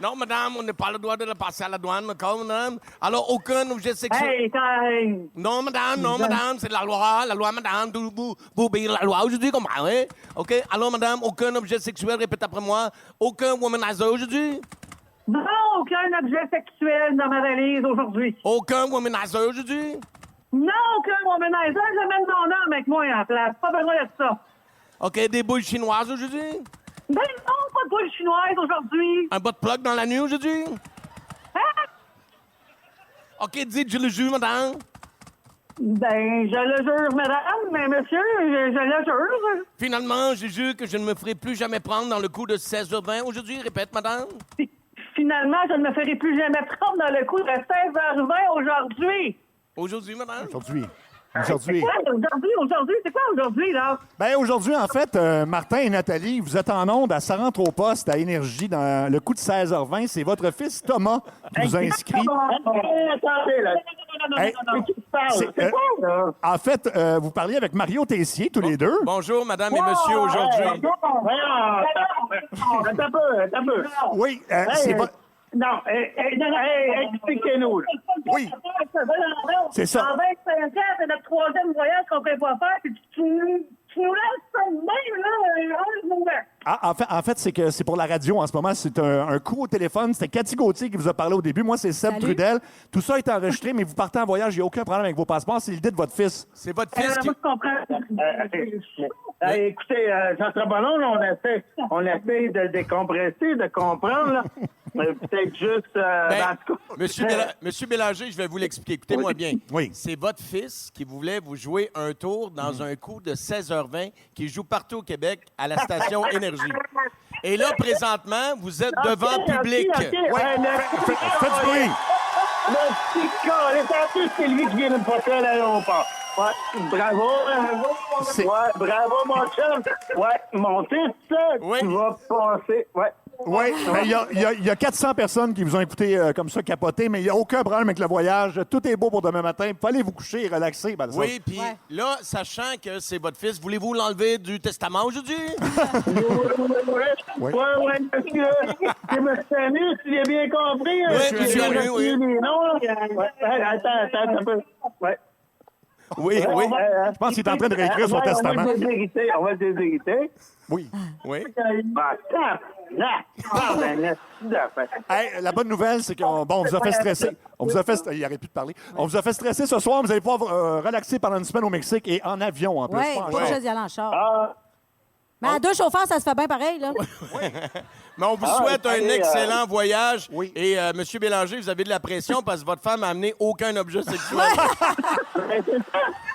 Non, madame, on n'a pas le droit de le passer à la douane, d'accord, madame? Alors, aucun objet sexuel. Hey. Non, madame, c'est la loi, madame. Vous obéissez la loi aujourd'hui, comment, hein? OK? Alors, madame, aucun objet sexuel, répète après moi. Aucun womanizer aujourd'hui? Non, aucun objet sexuel dans ma valise aujourd'hui. Aucun womanizer aujourd'hui? Non, aucun womanizer, j'amène mon homme avec moi en place. Pas besoin de ça. OK, des boules chinoises aujourd'hui? Ben non, pas de boules chinoises aujourd'hui. Un bot plug dans la nuit aujourd'hui? Hein? OK, dites, je le jure, madame. Ben, je le jure, madame, mais monsieur, je le jure. Finalement, je jure que je ne me ferai plus jamais prendre dans le coup de 16h20 aujourd'hui. Répète, madame. Finalement, je ne me ferai plus jamais prendre dans le coup de 16h20 aujourd'hui. Aujourd'hui, madame? Aujourd'hui. Aujourd'hui, c'est quoi aujourd'hui, là? Ben aujourd'hui, en fait, Martin et Nathalie, vous êtes en onde à Ça rentre au poste à Énergie dans le coup de 16h20. C'est votre fils Thomas qui vous a inscrit. Attendez, là. En fait, vous parliez avec Mario Tessier, tous les deux. Bonjour, madame et monsieur, aujourd'hui. Attends un peu. Oui, c'est pas... Non, expliquez-nous. Oui. C'est ça. En 25 ans, c'est notre troisième voyage qu'on prévoit faire, puis tu nous laisses ça de même, là, En fait, c'est que c'est pour la radio en ce moment. C'est un coup au téléphone. C'était Cathy Gauthier qui vous a parlé au début. Moi, c'est Seb Trudel. Tout ça est enregistré, mais vous partez en voyage. Il n'y a aucun problème avec vos passeports. C'est l'idée de votre fils. C'est votre fils qui... Moi, je comprends. Écoutez, Jean Traballon, on essaie de décompresser, de comprendre, là. Peut-être juste... Monsieur Bélanger, je vais vous l'expliquer. Écoutez-moi bien. Oui. C'est votre fils qui voulait vous jouer un tour dans un coup de 16h20 qui joue partout au Québec à la station Énergie. Et là, présentement, vous êtes devant public. Faites du bruit. Le petit gars, c'est lui qui vient de me porter à l'aéroport. Ouais, bravo. Ouais, bravo, mon chum. Ouais, mon fils, tu vas passer. Ouais. Oui, il y a 400 personnes qui vous ont écouté comme ça capoter, mais il n'y a aucun problème avec le voyage. Tout est beau pour demain matin. Il faut aller vous coucher et relaxer. Oui, puis là, sachant que c'est votre fils, voulez-vous l'enlever du testament aujourd'hui? Oui, monsieur. C'est monsieur Anu, tu l'as bien compris. Oui, monsieur Anu, oui. Attends un peu. Ouais. Oui. Je pense qu'il est en train de réécrire son testament. On va le déshériter. Oui. Hey, la bonne nouvelle, c'est qu'on vous a fait stresser. Il n'arrête plus de parler. On vous a fait stresser ce soir. Vous allez pouvoir relaxer pendant une semaine au Mexique et en avion en plus. Oui, pas juste y aller en char. Mais à 2 chauffeurs, ça se fait bien pareil, là. Mais on vous souhaite un excellent voyage. Oui. Et M. Bélanger, vous avez de la pression parce que votre femme a amené aucun objet sexuel.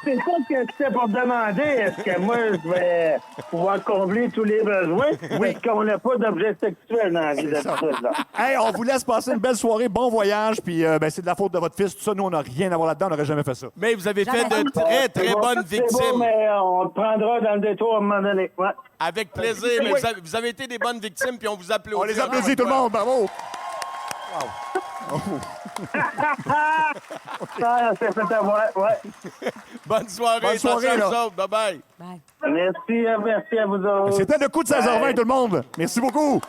C'est ça que c'était pour demander. Est-ce que moi, je vais pouvoir combler tous les besoins? Oui. Parce qu'on n'a pas d'objet sexuel dans la vie d'habitude, là. Hey, on vous laisse passer une belle soirée, bon voyage, puis c'est de la faute de votre fils. Tout ça, nous, on n'a rien à voir là-dedans, on n'aurait jamais fait ça. Mais vous avez fait de très, très bonnes victimes. C'est bon, mais on te prendra dans le détour à un moment donné. Ouais. Avec plaisir, mais vous avez été des bonnes victimes, puis on vous applaudit. On les applaudit, tout le monde, bravo! Wow. Ça, c'est fait avoir, ouais. Bonne soirée, Bonne soirée, là. Bye-bye. Merci à vous autres. C'était le coup de 16h20, tout le monde. Merci beaucoup.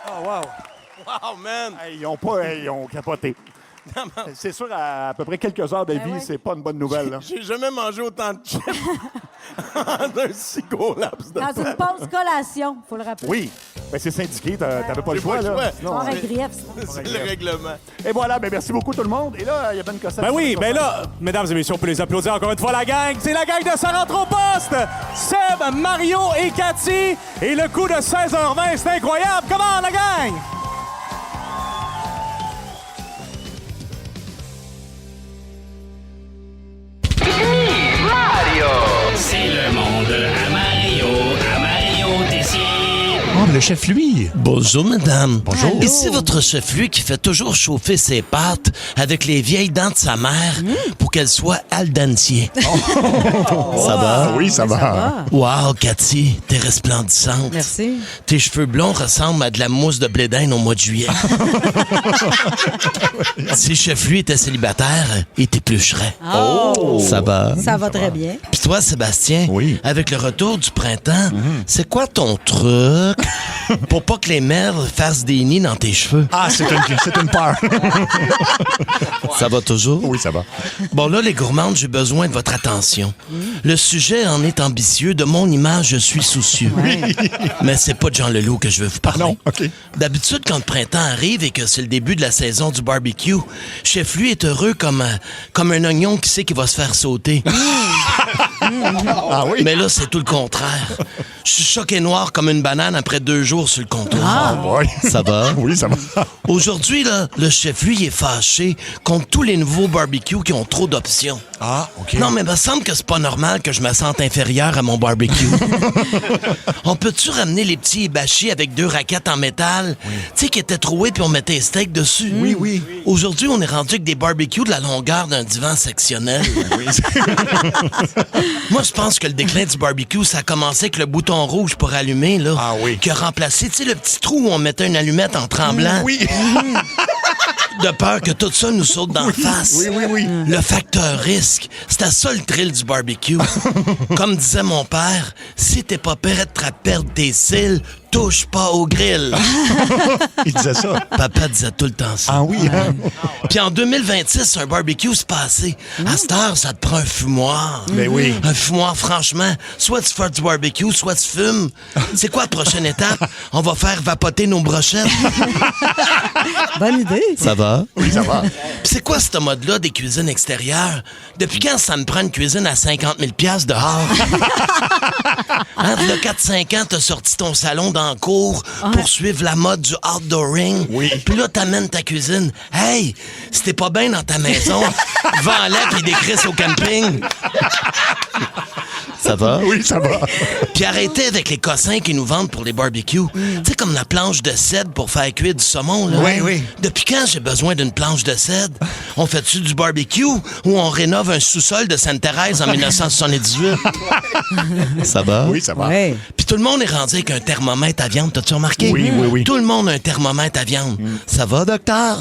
Oh, wow. Wow, man. Hey, ils ont capoté. C'est sûr, à peu près quelques heures de vie, c'est pas une bonne nouvelle. Là. J'ai jamais mangé autant de chips en un si gros laps de temps. Dans une pause collation, il faut le rappeler. Oui. Ben, c'est syndiqué, t'avais pas le choix. Là. Non, avec grief, c'est le règlement. Et voilà, ben, merci beaucoup tout le monde. Et là, il y a Ben Cossette. Ben oui, ben là, mesdames et messieurs, on peut les applaudir encore une fois, la gang. C'est la gang de Ça rentre au poste. Seb, Mario et Cathy. Et le coup de 16h20, c'est incroyable. Comment, la gang? C'est le monde à Mario Tessier. Oh, le chef Louis. Bonjour, madame. Bonjour. Ici votre chef Louis qui fait toujours chauffer ses pâtes avec les vieilles dents de sa mère pour qu'elles soient al dente. Ça va? Oui, ça va. Wow, Cathy, t'es resplendissante. Merci. Tes cheveux blonds ressemblent à de la mousse de blé d'Inde au mois de juillet. Si chef Louis était célibataire, il t'éplucherait. Oh! Ça va? Ça va très bien. Puis toi, Sébastien, avec le retour du printemps, c'est quoi ton truc pour pas que les merles fassent des nids dans tes cheveux? Ah, c'est une peur. Ça va toujours? Oui, ça va. Bon, là, les gourmandes, j'ai besoin de votre attention. Le sujet en est ambitieux. De mon image, je suis soucieux. Mais c'est pas de Jean Leloup que je veux vous parler. Non, OK. D'habitude, quand le printemps arrive et que c'est le début de la saison du barbecue, chef lui est heureux comme un oignon qui sait qu'il va se faire sauter. Ah oui? Mais là, c'est tout le contraire. Je suis choqué noir comme une banane après 2 jours sur le comptoir. Ah, boy. Ça va? Oui, ça va. Aujourd'hui, là, le chef, lui, il est fâché contre tous les nouveaux barbecues qui ont trop d'options. Ah, OK. Non, mais il me semble que c'est pas normal que je me sente inférieur à mon barbecue. On peut-tu ramener les petits ébachis avec 2 raquettes en métal? Tu sais, qui étaient troués puis on mettait les steaks dessus? Oui, oui. Aujourd'hui, on est rendu avec des barbecues de la longueur d'un divan sectionnel. Oui. Moi, je pense que le déclin du barbecue, ça a commencé avec le bouton rouge pour allumer, là. Ah oui. Qui a remplacé, tu sais, le petit trou où on mettait une allumette en tremblant. Oui. De peur que tout ça nous saute d'en face. Oui, oui, oui. Le facteur risque, c'était ça le thrill du barbecue. Comme disait mon père, si t'es pas prêt à perdre tes cils, touche pas au grill. Il disait ça. Papa disait tout le temps ça. Ah oui, hein? Puis en 2026, un barbecue se passé. À cette heure, ça te prend un fumoir. Mais oui. Un fumoir, franchement. Soit tu fais du barbecue, soit tu fumes. C'est quoi la prochaine étape? On va faire vapoter nos brochettes. Bonne idée. Ça va? Oui, ça va. Puis c'est quoi ce mode-là des cuisines extérieures? Depuis quand ça me prend une cuisine à 50 000 $ dehors? Hein, il y a 4-5 ans, t'as sorti ton salon dans le cours pour suivre la mode du outdooring. Oui. Puis là, t'amènes ta cuisine. Hey, si t'es pas bien dans ta maison, vends-la puis décrisse au camping. Ça va? Oui, ça va. Puis arrêtez avec les cossins qui nous vendent pour les barbecues. Tu sais, comme la planche de cèdre pour faire cuire du saumon, là. Oui, oui. Depuis quand j'ai besoin d'une planche de cèdre? On fait-tu du barbecue ou on rénove un sous-sol de Sainte-Thérèse en 1978? Ça va? Oui, ça va. Ouais. Puis tout le monde est rendu avec un thermomètre à viande, t'as-tu remarqué? Oui, oui, oui. Tout le monde a un thermomètre à viande. Ça va, docteur?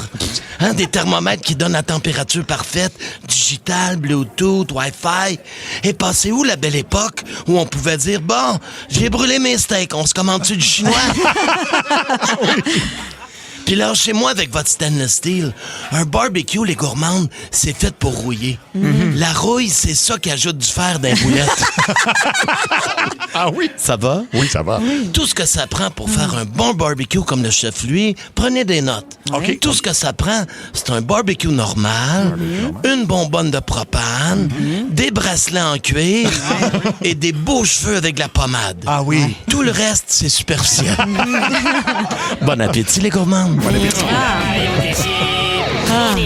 Hein, des thermomètres qui donnent la température parfaite, digital, Bluetooth, Wi-Fi. Et passez où la belle époque où on pouvait dire, bon, j'ai brûlé mes steaks, on se commande-tu du chinois? Puis lâchez-moi avec votre stainless steel. Un barbecue, les gourmandes, c'est fait pour rouiller. La rouille, c'est ça qui ajoute du fer dans les boulettes. Ah oui? Ça va? Oui, ça va. Tout ce que ça prend pour faire un bon barbecue comme le chef lui, prenez des notes. OK. Tout ce que ça prend, c'est un barbecue normal, une bonbonne de propane, des bracelets en cuir et des beaux cheveux avec de la pommade. Ah oui. Tout le reste, c'est superficiel. Bon appétit, les gourmandes. Bon appétit.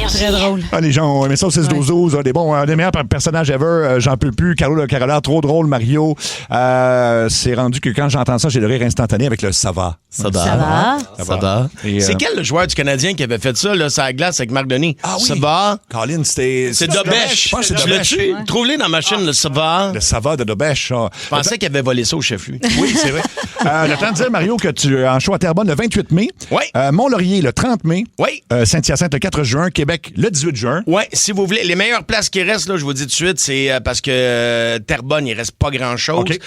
Très drôle. Ah, les gens ont aimé ça au 6-12-12. Des meilleurs personnages ever. J'en peux plus. Carlo le Carola, trop drôle. Mario. C'est rendu que quand j'entends ça, j'ai le rire instantané avec le ça va. Ça va. Ça va. Ça va. Et, C'est quel le joueur du Canadien qui avait fait ça, là, sur la glace avec Marc Denis? Ah oui. Ça va. Colin, c'était... C'est Dobèche. Je pense que c'est Tu Dobèche. l'as-tu? Trouve-les dans ma chaîne, le ça va. Le ça va de Dobèche. Je pensais qu'il avait volé ça au chef, lui. Oui, c'est vrai. Le temps de dire, Mario, que tu es en show à Terrebonne le 28 mai. Oui. Mont-Laurier le 30 mai. Oui. Saint-Hyacinthe le 4 juin. Québec le 18 juin. Oui, si vous voulez. Les meilleures places qui restent, là, je vous dis tout de suite, c'est parce que Terrebonne, il reste pas grand-chose. OK.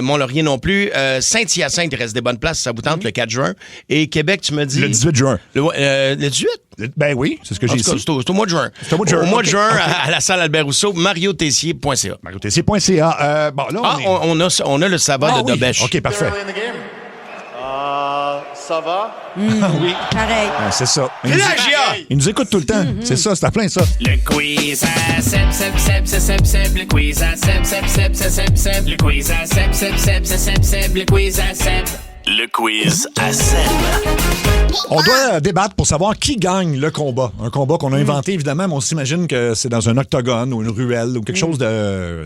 Mont-Laurier non plus. Saint-Hyacinthe, il reste des bonnes places, ça vous tente, le 4 juin. Et Québec, tu me dis... Le 18 juin. Le 18? Ben oui, c'est ce que En j'ai tout cas, ici. c'est au mois de juin. C'est au mois de juin. Au mois de OK. juin, à la salle Albert Rousseau, mariotessier.ca. mariotessier.ca. Bon, là, on a le sabbat de Dobèche. OK, parfait. Ça va? Oui. Pareil. C'est ça. Plagiat! Il nous écoute tout le temps. C'est ça, c'est à plein ça. Le quiz à Seb, Seb, Seb, Seb, Seb, Seb, le quiz à Seb, Seb, Seb, Seb, Seb, Seb, le quiz à Seb, Seb, Seb, Seb, Seb, Seb, le quiz à Seb. Le quiz à Seb. On doit débattre pour savoir qui gagne le combat. Un combat qu'on a inventé, évidemment, mais on s'imagine que c'est dans un octogone ou une ruelle ou quelque chose de...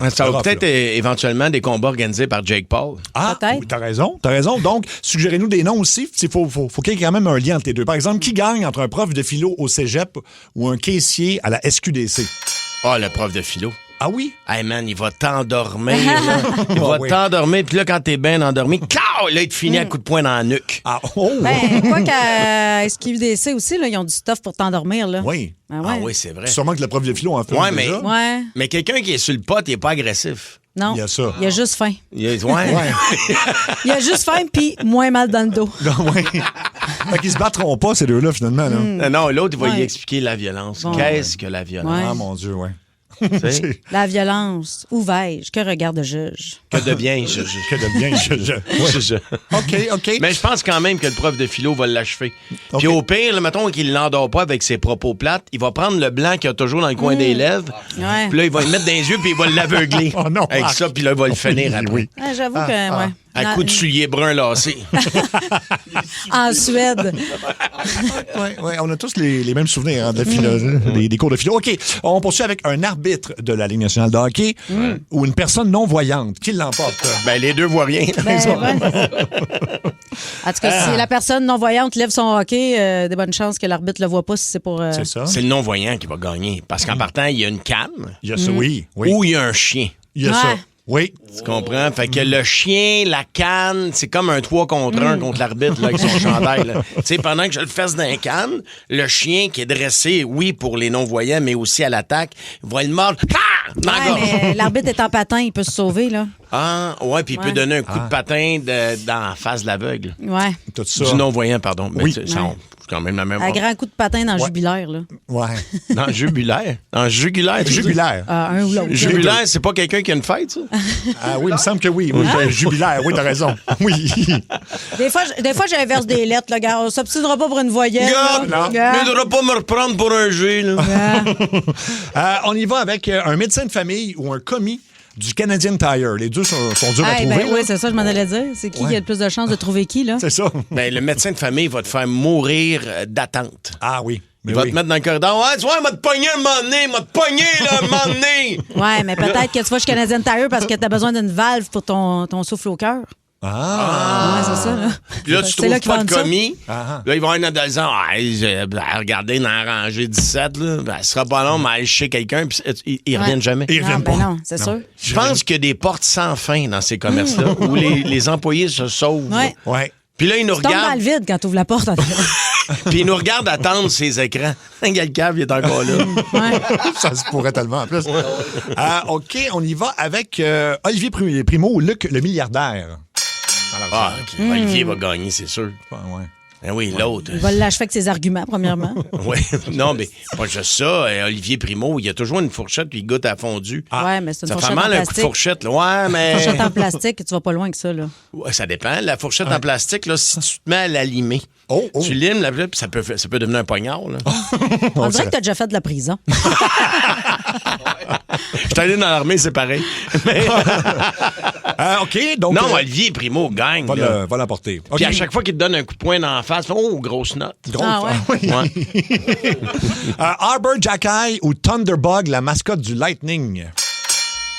Ça va peut-être éventuellement des combats organisés par Jake Paul. Ah, oui, t'as raison. Donc, suggérez-nous des noms aussi. Il faut qu'il y ait quand même un lien entre les deux. Par exemple, qui gagne entre un prof de philo au cégep ou un caissier à la SQDC? Ah, le prof de philo. Ah oui? Hey man, il va t'endormir. Là. Il va t'endormir. Puis là, quand t'es bien endormi, là, il te finit à coup de poing dans la nuque. Ah, oh! Ben, quoi qu'à SQDC aussi, là, ils ont du stuff pour t'endormir. Là. Oui. Ben ouais. Ah oui, c'est vrai. Sûrement que le prof de philo en fait Ouais, déjà. Ouais. Mais quelqu'un qui est sur le pot, il est pas agressif. Non. Il y a ça. Il y a juste faim. Ouais. Il y a juste faim puis moins mal dans le dos. Ouais. Fait qu'ils se battront pas, ces deux-là, finalement. Là. Non, l'autre, il va Ouais. y expliquer la violence. Bon. Qu'est-ce que la violence? Ouais. Ah, mon Dieu, ouais. Tu sais? La violence. Où vais-je? Que regarde le juge? Que devient Que de bien, OK. Mais je pense quand même que le prof de philo va l'achever. Puis au pire, là, mettons qu'il l'endort pas avec ses propos plates, il va prendre le blanc qu'il a toujours dans le coin des lèvres, Ouais. puis là, il va le mettre dans les yeux, puis il va l'aveugler. Oh non, avec Marc. ça, puis là, il va le finir après. Oui. Ah, j'avoue que, ouais. À coup de soulier brun lassé. En Suède. Ouais, on a tous les mêmes souvenirs de la philo, des cours de philo. OK, on poursuit avec un arbitre de la Ligue nationale de hockey ou une personne non-voyante. Qui l'emporte? Ben, les deux voient rien. Ben, ouais. En tout cas, si la personne non-voyante lève son hockey, des bonnes chances que l'arbitre le voit pas si c'est pour... C'est ça. C'est le non-voyant qui va gagner. Parce qu'en partant, il y a une canne. Il y a ça, oui. Ou il y a un chien. Il y a ça. Oui. Tu comprends? Fait que le chien, la canne, c'est comme un 3 contre 1 contre l'arbitre là, avec son chandail. là. Tu sais, pendant que je le fesse dans la canne, le chien qui est dressé, oui, pour les non-voyants, mais aussi à l'attaque, va le mordre. Ah! Dans la gorge. mais l'arbitre est en patin, il peut se sauver, là. Ah, ouais, puis il peut donner un coup de patin dans la face de l'aveugle. Ouais. Tout ça. Du non-voyant, pardon. Mais Oui. c'est quand même la même Un chose. grand coup de patin dans le jubulaire, là. Ouais. Dans le jubulaire. Dans le jugulaire. tu veux dire? Jubulaire. Un ou l'autre. Jubulaire, c'est pas quelqu'un qui a une fête, ça? Ah oui, il me semble que oui. Jubilaire, oui, t'as raison. Oui. Des fois, j'inverse des lettres, là, gars. On s'obstinera pas pour une voyelle. Gars, là. ne Gars. devra pas me reprendre pour un G, là. On y va avec un médecin de famille ou un commis du Canadian Tire. Les deux sont durs à trouver. Oui, c'est ça, je m'en allais dire. C'est qui a le plus de chances de trouver qui, là? C'est ça. Ben, le médecin de famille va te faire mourir d'attente. Ah oui. Il va te mettre dans le corridor. Ouais, tu vois, il m'a te pogné un moment donné, il m'a te pogné, là, un moment donné. Ouais, mais peut-être que tu vas chez Canadian Tire parce que t'as besoin d'une valve pour ton souffle au cœur. Ah! Ouais, c'est ça, là. Puis là, tu C'est là trouves qu'ils pas vendent de ça. commis. Ah. Là, il va y avoir une adolescente. Regardez dans la rangée 17, là. Ben, ce sera pas long, mais aller chez quelqu'un, puis ils reviennent jamais. Ils reviennent pas. Non, c'est sûr. Je pense qu'il y a des portes sans fin dans ces commerces-là où les employés se sauvent. Ouais. Ouais. Puis là, ils nous Tu tombes dans regardent. le vide quand tu ouvres la porte. Puis ils nous regardent attendre ces écrans. Regarde le cave, il est encore là. Ouais. Ça se pourrait tellement en plus. OK, on y va avec Olivier Primo ou Luc le milliardaire. Ah, OK. Olivier va gagner, c'est sûr. Ouais. Ben oui, l'autre. Il va l'achever avec ses arguments, premièrement. Oui, non, mais pas juste ça. Olivier Primo, il a toujours une fourchette puis il goûte à fondu. Ouais, mais c'est une ça fourchette fait mal en un coup de plastique. fourchette, là. Ouais, mais. Une fourchette en plastique, tu vas pas loin que ça, là. Ouais, ça dépend. La fourchette en plastique, là, si tu te mets à la limer, tu limes la puis ça peut devenir un poignard, là. On dirait que t'as déjà fait de la prison. Je suis allé dans l'armée, c'est pareil. Mais... OK, donc... Non, Olivier Primo gagne. Va l'emporter. Puis à chaque fois qu'il te donne un coup de poing dans la face, grosse note. Arbor Jackeye ou Thunderbug, la mascotte du Lightning.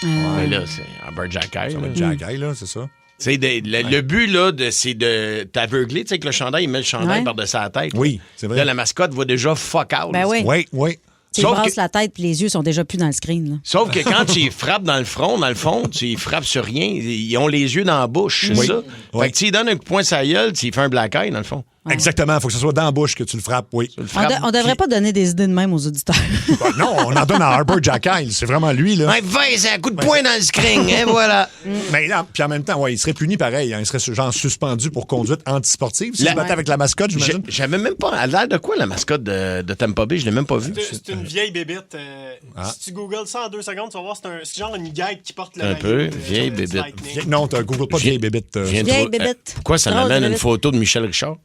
Ouais, là, c'est Arbor Jackeye. Jackeye, là, c'est ça. Le but, là, c'est de t'aveugler. Tu sais, que le chandail, il met le chandail par-dessus la tête. Oui, c'est vrai. Là, la mascotte va déjà fuck out. Ben oui. Oui. Tu brasses la tête puis les yeux sont déjà plus dans le screen. Là. Sauf que quand tu les frappes dans le front, dans le fond, tu les frappes sur rien. Ils ont les yeux dans la bouche, c'est ça? Fait que tu lui donnes un coup de poing sur la gueule, tu lui fais un black eye, dans le fond. Exactement. Il faut que ce soit dans la bouche que tu le frappes, oui. On devrait pas donner des idées de même aux auditeurs. Non, on en donne à Arbor Jackeye. C'est vraiment lui, là. C'est un coup de poing dans le screen, et voilà. Mais là, puis en même temps, il serait puni pareil. Il serait genre suspendu pour conduite antisportive. Si il se battait avec la mascotte, j'imagine. J'avais même pas... Elle a l'air de quoi, la mascotte de Tampa Bay? Je l'ai même pas vue. C'est une vieille bébite. Si tu googles ça en 2 secondes, tu vas voir, c'est genre une guêpe qui porte le Un peu, vieille bébite. Non, tu Google pas vieille bébite. Vieille bébite. Pourquoi ça m'amène une photo de Michel Richard?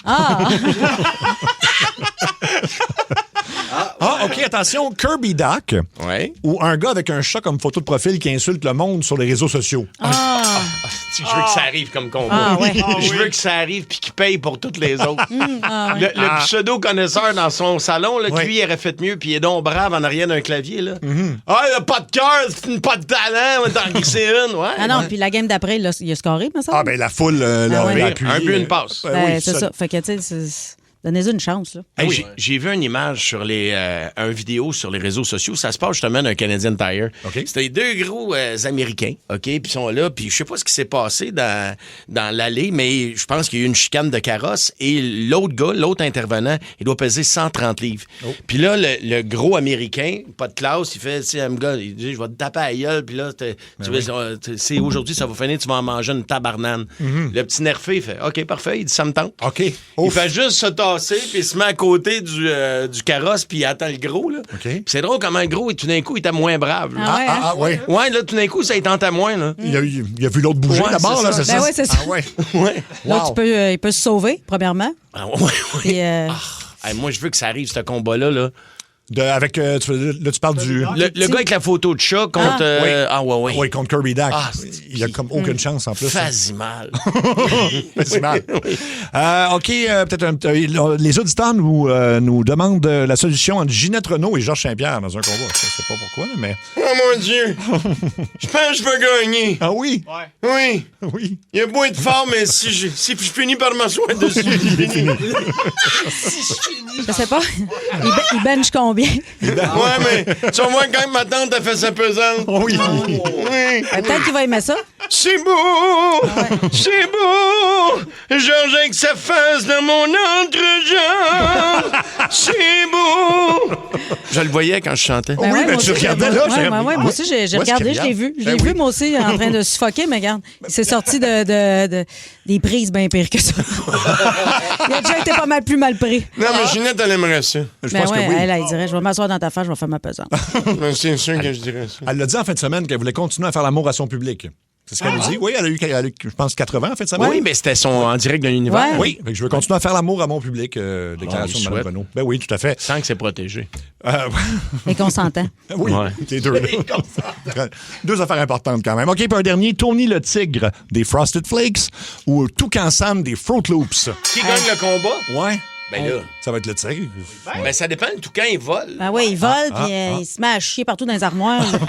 OK, attention, Kirby Duck. Ou un gars avec un chat comme photo de profil qui insulte le monde sur les réseaux sociaux. Je veux que ça arrive comme combat. Je veux que ça arrive puis qu'il paye pour toutes les autres. Le pseudo-connaisseur dans son salon, là, lui, il aurait fait mieux puis il est donc brave en arrière d'un clavier. Là. Ah, il a pas de cœur, c'est pas de talent, on va t'en glisser une. Ouais, ah non, puis la game d'après, il a scoré, me semble. Ah, ben la foule l'a appuyé. Un but, une passe. Oui, c'est ça. Fait que, tu sais, donnez-y une chance, là. Hey, j'ai vu une image sur un vidéo sur les réseaux sociaux. Ça se passe justement d'un Canadian Tire. C'était 2 gros Américains, OK? Puis ils sont là, puis je sais pas ce qui s'est passé dans l'allée, mais je pense qu'il y a eu une chicane de carrosse et l'autre gars, l'autre intervenant, il doit peser 130 livres. Puis là, le gros Américain, pas de classe, il fait, tu sais, un gars, il dit, je vais te taper à la gueule, puis là, c'est aujourd'hui, ça va finir, tu vas en manger une tabarnane. Le petit nerfé, il fait, OK, parfait, il dit, ça me tente. OK. Il fait juste se tasser, puis il se met à côté du carrosse, puis il attend le gros. Là. Puis c'est drôle comment le gros, tout d'un coup, il était moins brave. Là. Ouais. Ouais, là, tout d'un coup, ça il tente à moins. Là. Il a vu l'autre bouger d'abord, là, c'est ça? Ben oui, c'est ça. Là, il peut se sauver, premièrement. Ah, ouais. Puis, moi, je veux que ça arrive, ce combat-là. Là. Là, tu parles du... Le gars avec la photo de chat contre... Oui, contre Kirby Duck. Il a comme aucune chance, en plus. Fazimal. Fazimal. OK, peut-être les auditeurs nous demandent la solution entre Ginette Renault et Georges Saint-Pierre dans un combat. Je sais pas pourquoi, là, mais... Oh, mon Dieu! Je pense que je vais gagner. Ah oui? Oui. Oui. Il a beau être fort, mais si je finis par m'asseoir dessus, je finis. Je sais pas. Il bench combien? Ouais, mais tu vas voir quand même ma tante a fait sa pesante. Oui. Peut-être qu'il va aimer ça. C'est beau! C'est beau! Georges avec sa face dans mon entrejambe! C'est beau! Je le voyais quand je chantais. Tu regardais là. Moi aussi, j'ai regardé, je l'ai vu. Je l'ai vu, moi aussi, en train de suffoquer, mais regarde, c'est sorti des prises bien pires que ça. Il a déjà été pas mal plus mal pris. Non, mais Ginette, elle aimerait ça. Je pense que oui. Elle dirait, je vais m'asseoir dans ta face, je vais faire ma pesante. C'est sûr que je dirais ça. Elle l'a dit en fin de semaine qu'elle voulait continuer à faire l'amour à son public. C'est ce qu'elle nous dit. Oui, elle a eu, je pense, 80 en fin de semaine. Oui, mais c'était en direct de l'univers. Oui, fait que je veux continuer à faire l'amour à mon public. Déclaration de Mme Renault. Ben oui, tout à fait. Sans que c'est protégé. Et qu'on s'entend. Oui, les deux. Deux affaires importantes quand même. OK, puis un dernier, Tony le Tigre des Frosted Flakes ou Toucan Sam des Fruit Loops. Qui gagne le combat? Ouais. Ben là. Ça va être le tigre. Ben ça dépend. Le toucan, il vole. Ben oui, il vole, puis il se met à chier partout dans les armoires. Dans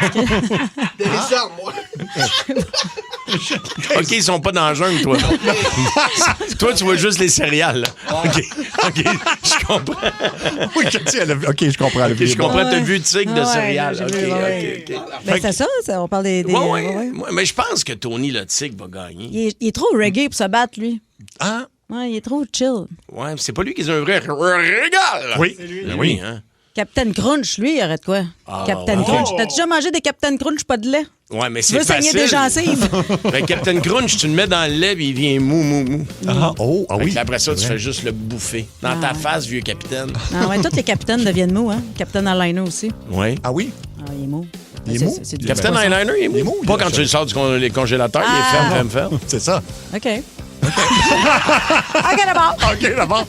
les armoires. OK, ils sont pas dans le jungle, toi. Toi, tu vois juste les céréales. Là. OK, je comprends. Oui, OK, je comprends. Je comprends, t'as vu le tigre de céréales. OK. Ben c'est ça, on parle des... Ouais, mais je pense que Tony le tigre va gagner. Il est trop reggae pour se battre, lui. Hein? Ouais, il est trop chill. Ouais, c'est pas lui qui est un vrai régal. Oui. C'est lui, hein? Captain Crunch, lui, il aurait de quoi? Captain Crunch. T'as déjà mangé des Captain Crunch, pas de lait? Ouais, mais Tu c'est veux saigner facile. des gencives? Ben, Captain Crunch, tu le mets dans le lait puis il vient mou. Oui. Puis après ça, tu fais juste le bouffer. Dans ta face, vieux capitaine. Ah ouais, tous les capitaines deviennent mous, hein? Captain Eyeliner aussi. Oui. Ah oui? Ah, il est mou. Il est mou? C'est du Captain poisson. Eyeliner, il est mou. Pas quand tu le sors du congélateur, il est ferme. C'est ça. OK. OK, d'abord. OK, d'abord.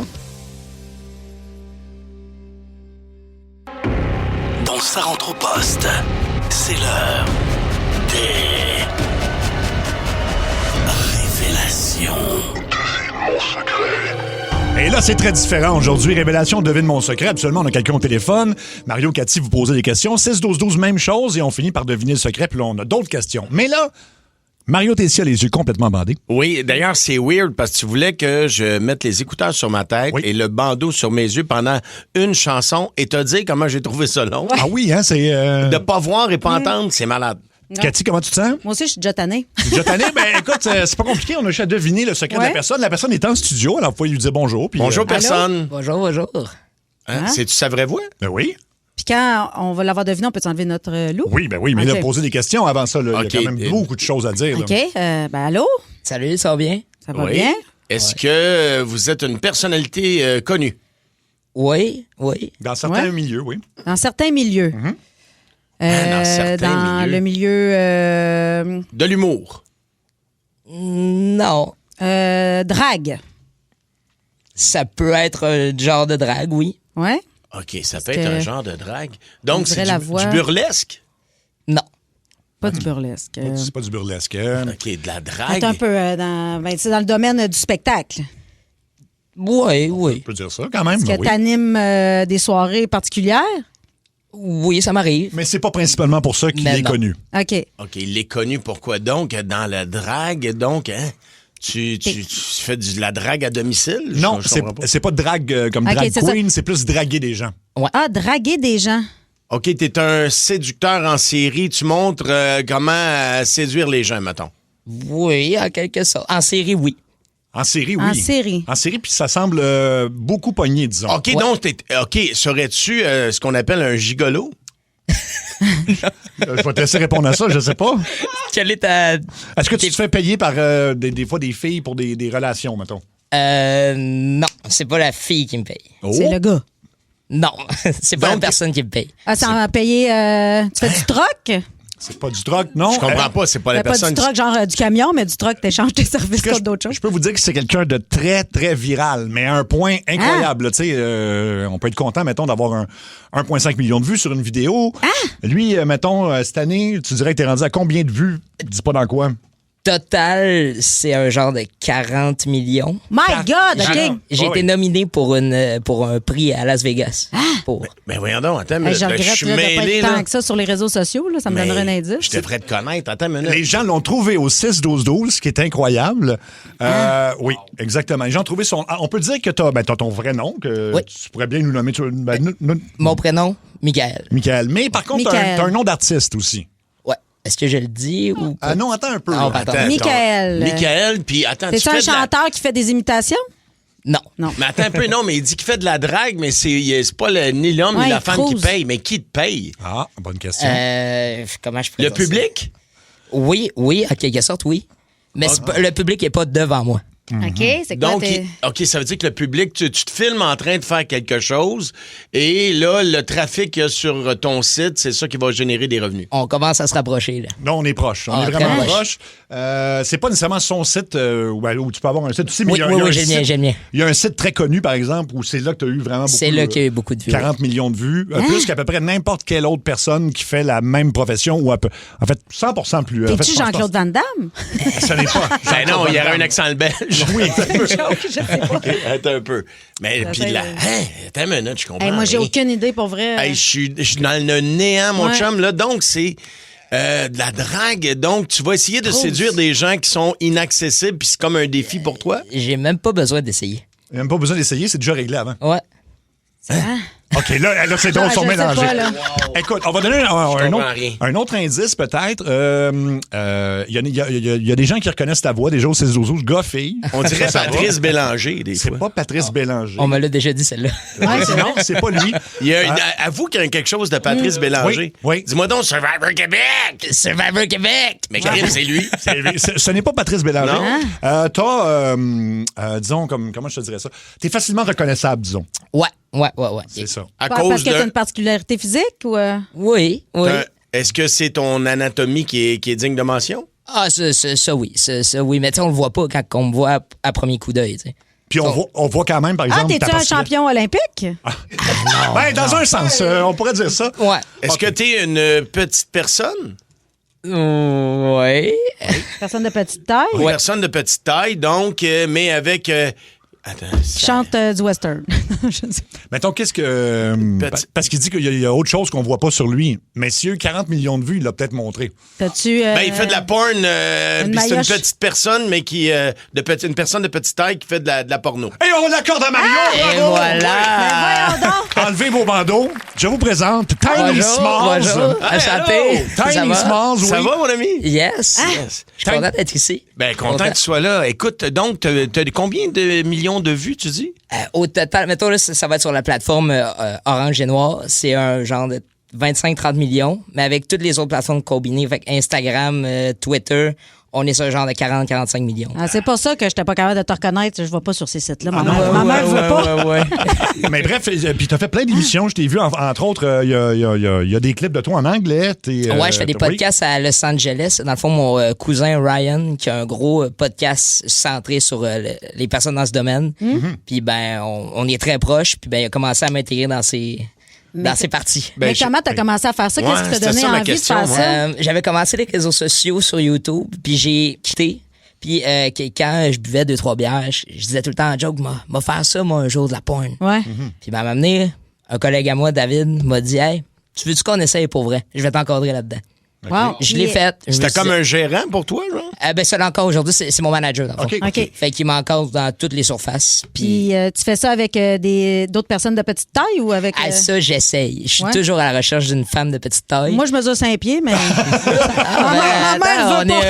Dans Ça rentre au poste, c'est l'heure des révélations. Mon secret. Et là, c'est très différent. Aujourd'hui, Révélation devine mon secret. Absolument, on a quelqu'un au téléphone. Mario, Cathy, vous posez des questions. 6-12-12, même chose. Et on finit par deviner le secret. Puis là, on a d'autres questions. Mais là, Mario Tessier a les yeux complètement bandés. Oui, d'ailleurs, c'est weird parce que tu voulais que je mette les écouteurs sur ma tête et le bandeau sur mes yeux pendant une chanson et te dire comment j'ai trouvé ça long. Ah oui, hein, c'est... De pas voir et pas entendre, c'est malade. Non. Cathy, comment tu te sens? Moi aussi, je suis déjà tannée. Déjà tanné? Ben écoute, c'est pas compliqué. On a juste à deviner le secret de la personne. La personne est en studio, alors vous pouvez lui dire bonjour. Puis, Bonjour, personne. Bonjour. Hein? C'est-tu sa vraie voix? Ben oui. Puis quand on va l'avoir deviné, on peut enlever notre loup? Oui, ben oui, mais OK. là, poser des questions avant ça, là, il y a quand même beaucoup de choses à dire. là. OK. Ben allô? Salut, ça va bien? Ça va Oui. bien? Est-ce que vous êtes une personnalité connue? Oui. Dans certains Ouais. milieux, oui. Dans certains milieux. Dans certains milieux. Le milieu... De l'humour. Non. Drague. Ça peut être un genre de drague, oui. Ouais? OK, ça peut que- être un genre de drague. Donc, On c'est dirait la voix. du burlesque? Non. Pas du burlesque. C'est pas du burlesque. OK, de la drague. C'est un peu dans... Ben, c'est dans le domaine du spectacle. Oui. On peut dire ça quand même. Est-ce ben que oui. tu animes des soirées particulières? Oui, ça m'arrive. Mais c'est pas principalement pour ça qu'il Mais est non. connu. OK. OK, il est connu pourquoi? Donc, dans la drague, donc, hein? Tu fais de la drague à domicile? Non, Je comprends pas. c'est pas drague comme OK, drag c'est ça. queen, c'est plus draguer des gens. Ah, draguer des gens. OK, t'es un séducteur en série. Tu montres comment séduire les gens, mettons. Oui, en quelque sorte. En série, oui. En série, oui. En série. En série, puis ça semble beaucoup pogné, disons. OK, donc, serais-tu ce qu'on appelle un gigolo? Je vais te laisser répondre à ça, je sais pas. Quelle est ta... Est-ce que tu te fais payer par des fois des filles pour des relations, mettons? Non, c'est pas la fille qui me paye. C'est le gars. Non, c'est pas la personne qui me paye. Ah, ça va payer... Tu fais du troc? C'est pas du troc, non? Je comprends pas, c'est pas la Pas personne. du troc, genre du camion, mais du troc, t'échanges tes services contre d'autres choses. Je peux vous dire que c'est quelqu'un de très, très viral, mais à un point incroyable. là. Tu sais, on peut être content, mettons, d'avoir 1,5 million de vues sur une vidéo. Lui, mettons, cette année, tu dirais que t'es rendu à combien de vues? Dis pas dans quoi. Total, c'est un genre de 40 millions. My God, OK. J'ai été nominé pour un prix à Las Vegas. Pour... Mais voyons donc, attends, mais Je je regrette suis là, de pas mêlé, être là. tant que ça sur les réseaux sociaux. Là, ça me Mais donnerait un indice. Je devrais te connaître. Attends une minute. Les gens l'ont trouvé au 6-12-12, ce qui est incroyable. Oui, exactement. Les gens ont trouvé son... On peut dire que t'as ton vrai nom, que tu pourrais bien nous nommer... Mon prénom, Michael. Michael. Mais par contre, Michael. t'as un nom d'artiste aussi. Ouais. Est-ce que je le dis ou pas? Ah non, attends un peu. Ah, là. pardon. Michael. Michael, puis attends, T'es-tu tu un fais de la... chanteur qui fait des imitations? Non. Non. Mais attends un peu, non, mais il dit qu'il fait de la drague, mais c'est pas ni l'homme Ouais, ni la il femme qui crouse. paye. Mais qui te paye? Ah, bonne question. Comment je Le présente ça? public? Oui, en quelque sorte, oui. Mais c'est pas- le public n'est pas devant moi. OK, c'est quoi Donc, tes... OK, ça veut dire que le public, tu te filmes en train de faire quelque chose et là, le trafic qu'il y a sur ton site, c'est ça qui va générer des revenus. On commence à se rapprocher, là. Non, on est proche. On est très vraiment proche. proche. C'est pas nécessairement son site où tu peux avoir un site aussi, mais Oui, il y a, il y a un j'aime bien, site- j'aime bien. Il y a un site très connu, par exemple, où c'est là que tu as eu vraiment beaucoup C'est là qu'il y a eu beaucoup de vues. 40 millions de vues. Plus qu'à peu près n'importe quelle autre personne qui fait la même profession ou en fait 100% plus. En fait, T'es-tu je pense Jean-Claude Van Damme? pas- Ça n'est pas. Ben non, il y aurait un accent belge. Oui. Je sais pas. OK, attends un peu. Mais puis là, attends une minute, je comprends. Hey, moi, j'ai rien. aucune idée pour vrai. Hey, je suis dans le néant, mon Ouais. chum, là. Donc, c'est de la drague. Donc, tu vas essayer de Grosse. séduire des gens qui sont inaccessibles, puis c'est comme un défi pour toi. J'ai même pas besoin d'essayer. Il n'y a même pas besoin d'essayer, c'est déjà réglé avant. Ouais. Hein? OK, là c'est donc son mélangé. Écoute, on va donner un autre indice, peut-être. Il y a des gens qui reconnaissent ta voix, déjà au 6-12, gars-fille. On dirait Patrice Bélanger, des fois. C'est pas Patrice Bélanger. On me l'a déjà dit, celle-là. Non, c'est pas lui. Avoue qu'il y a quelque chose de Patrice Bélanger. Oui. Dis-moi donc, Survivor Québec! Survivor Québec! Mais Karim, c'est lui. Ce n'est pas Patrice Bélanger. T'as, disons, comment je te dirais ça? T'es facilement reconnaissable, disons. Ouais. C'est ça. Parce que tu as une particularité physique ou... Oui. Est-ce que c'est ton anatomie qui est digne de mention? Ah, ça oui. Ça, oui. Mais tu sais, on le voit pas quand on me voit à premier coup d'œil. Puis on voit quand même, par exemple... Ah, t'es-tu un champion olympique? Dans un sens, on pourrait dire ça. Ouais. Est-ce que t'es une petite personne? Oui. Personne de petite taille? Oui. Personne de petite taille, donc, mais avec... Chante du western. Mettons, qu'est-ce que... parce qu'il dit qu'il y a autre chose qu'on voit pas sur lui. Mais s'il y a eu 40 millions de vues, il l'a peut-être montré. T'as-tu... il fait de la porn, puis c'est une petite personne, mais qui... une personne de petite taille qui fait de la porno. Et on l'accorde à Mario! Et voilà! Mais voyons donc! Enlevez vos bandeaux. Je vous présente Tiny Smalls. Bonjour. Enchanté. Tiny Smalls, oui. Ça va, mon ami? Yes. Je suis content d'être ici. Content que tu sois là. Écoute, donc, t'as combien de millions de vues, tu dis? Au total, mettons, là, ça va être sur la plateforme Orange et Noir. C'est un genre de 25-30 millions, mais avec toutes les autres plateformes combinées, fait Instagram, Twitter, on est sur un genre de 40-45 millions. Ah, c'est pour ça que je n'étais pas capable de te reconnaître. Je ne vois pas sur ces sites-là. Ma mère ne veut pas. Mais bref, puis tu as fait plein d'émissions. Je t'ai vu, entre autres, il y a des clips de toi en anglais. Ouais, je fais des podcasts à Los Angeles. Dans le fond, mon cousin Ryan, qui a un gros podcast centré sur les personnes dans ce domaine. Puis on est très proches. Puis il a commencé à m'intégrer dans ses parties. Mais comment tu as commencé à faire ça? Qu'est-ce qui t'a donné envie de faire ça? J'avais commencé les réseaux sociaux sur YouTube, puis j'ai quitté. Puis quand je buvais 2-3 bières, je disais tout le temps en joke, m'a faire ça, moi, un jour de la porn. Ouais. Puis m'a amené, un collègue à moi, David, m'a dit, hey, tu veux-tu qu'on essaye pour vrai? Je vais t'encadrer là-dedans. Wow. Je l'ai fait. C'était comme un gérant pour toi, genre? Ça l'encadre aujourd'hui, c'est mon manager, dans le fond. OK. Fait qu'il m'encadre dans toutes les surfaces. Puis tu fais ça avec d'autres personnes de petite taille ou avec... Ça, j'essaye. Je suis toujours à la recherche d'une femme de petite taille. Moi, je mesure 5 pieds, mais...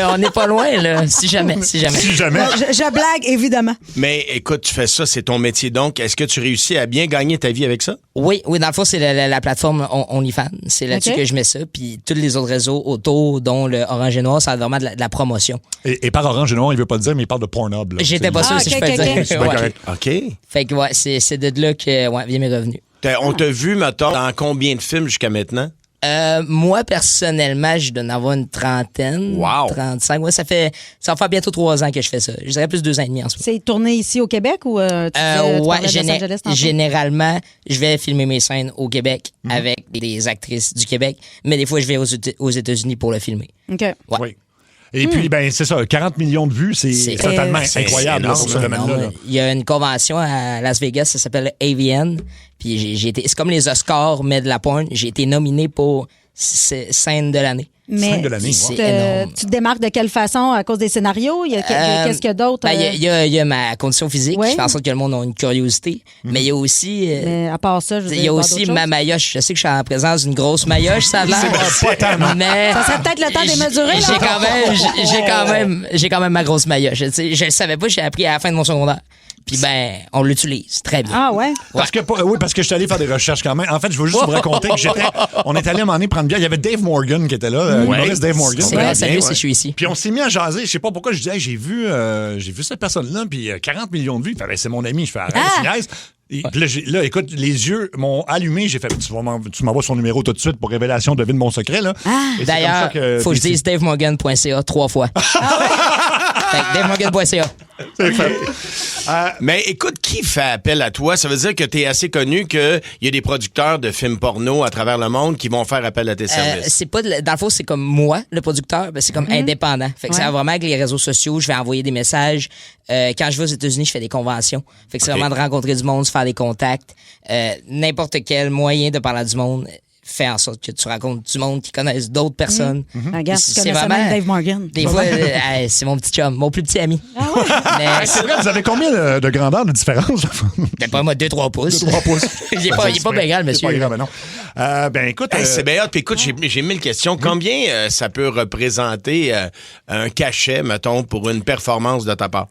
on n'est pas loin, là. Si jamais. Non, je blague, évidemment. Mais écoute, tu fais ça, c'est ton métier. Donc, est-ce que tu réussis à bien gagner ta vie avec ça? Oui, dans le fond, c'est la plateforme OnlyFans. C'est là-dessus que je mets ça. Puis tous les autres réseaux autour, dont le Orange et Noir, ça a vraiment de la promotion. Et par Orange et Noir, il veut pas le dire, mais il parle de Pornhub. Là. J'étais pas sûr si je peux le dire. C'est pas correct. OK. Fait que c'est de là que viennent mes revenus. On t'a vu, mettons, dans combien de films jusqu'à maintenant? Moi, personnellement, je dois en avoir une trentaine. Wow. 35. Ouais, ça va faire bientôt 3 ans que je fais ça. Je dirais plus 2 ans et demi en ce moment. C'est tourné ici au Québec ou tu parlais de Los Angeles tantôt? Généralement, je vais filmer mes scènes au Québec avec des actrices du Québec, mais des fois, je vais aux États-Unis pour le filmer. OK. Ouais. Oui. Et puis, c'est ça, 40 millions de vues, c'est totalement incroyable pour ce domaine-là. Il y a une convention à Las Vegas, ça s'appelle AVN. Puis c'est comme les Oscars, mais de la porn. J'ai été nominé pour scène de l'année. Mais tu te démarques de quelle façon? À cause des scénarios? Qu'est-ce qu'il y a d'autre? Il y a ma condition physique qui fait en sorte que le monde a une curiosité. Mais il y a aussi... mais à part ça, je veux dire, il y a aussi ma maillotche. Je sais que je suis en présence d'une grosse maillotche, ça a l'air. Mais ça serait peut-être le temps de les mesurer. J'ai quand même ma grosse maillotche. Je le savais pas, j'ai appris à la fin de mon secondaire. Puis on l'utilise très bien. Ah ouais? Parce que je suis allé faire des recherches quand même. En fait, je veux juste vous raconter que on est allé à un moment donné prendre bière. Il y avait Dave Morgan qui était là, l'humoriste Dave Morgan. C'est vrai, salut, si je suis ici. Puis on s'est mis à jaser. Je sais pas pourquoi je disais, j'ai vu cette personne-là, puis 40 millions de vues. C'est mon ami. Je fais arrête, là, écoute, les yeux m'ont allumé. J'ai fait, tu m'envoies son numéro tout de suite pour révélation, devine mon secret. Là. D'ailleurs, faut que je dise davemorgan.ca 3 fois. davemorgan.ca. Mais écoute, qui fait appel à toi? Ça veut dire que tu es assez connu qu'il y a des producteurs de films porno à travers le monde qui vont faire appel à tes services. C'est pas dans le fond, c'est comme moi, le producteur, c'est comme indépendant. Fait que ça va vraiment avec les réseaux sociaux, je vais envoyer des messages. Quand je vais aux États-Unis, je fais des conventions. Fait que c'est vraiment de rencontrer du monde, se faire des contacts. N'importe quel moyen de parler à du monde. fait en sorte que tu rencontres du monde qui connaissent d'autres personnes. Regarde, tu connais ça même Dave Morgan. Des fois, c'est mon petit chum, mon plus petit ami. C'est vrai, vous avez combien de grandeur de différence? Ben, pas moi, 2-3 pouces. 2-3 pouces. Il est pas bien grand, monsieur. C'est pas grave, non. Ben, écoute... c'est bien hot. Puis écoute, j'ai 1000 questions. Combien ça peut représenter un cachet, mettons, pour une performance de ta part?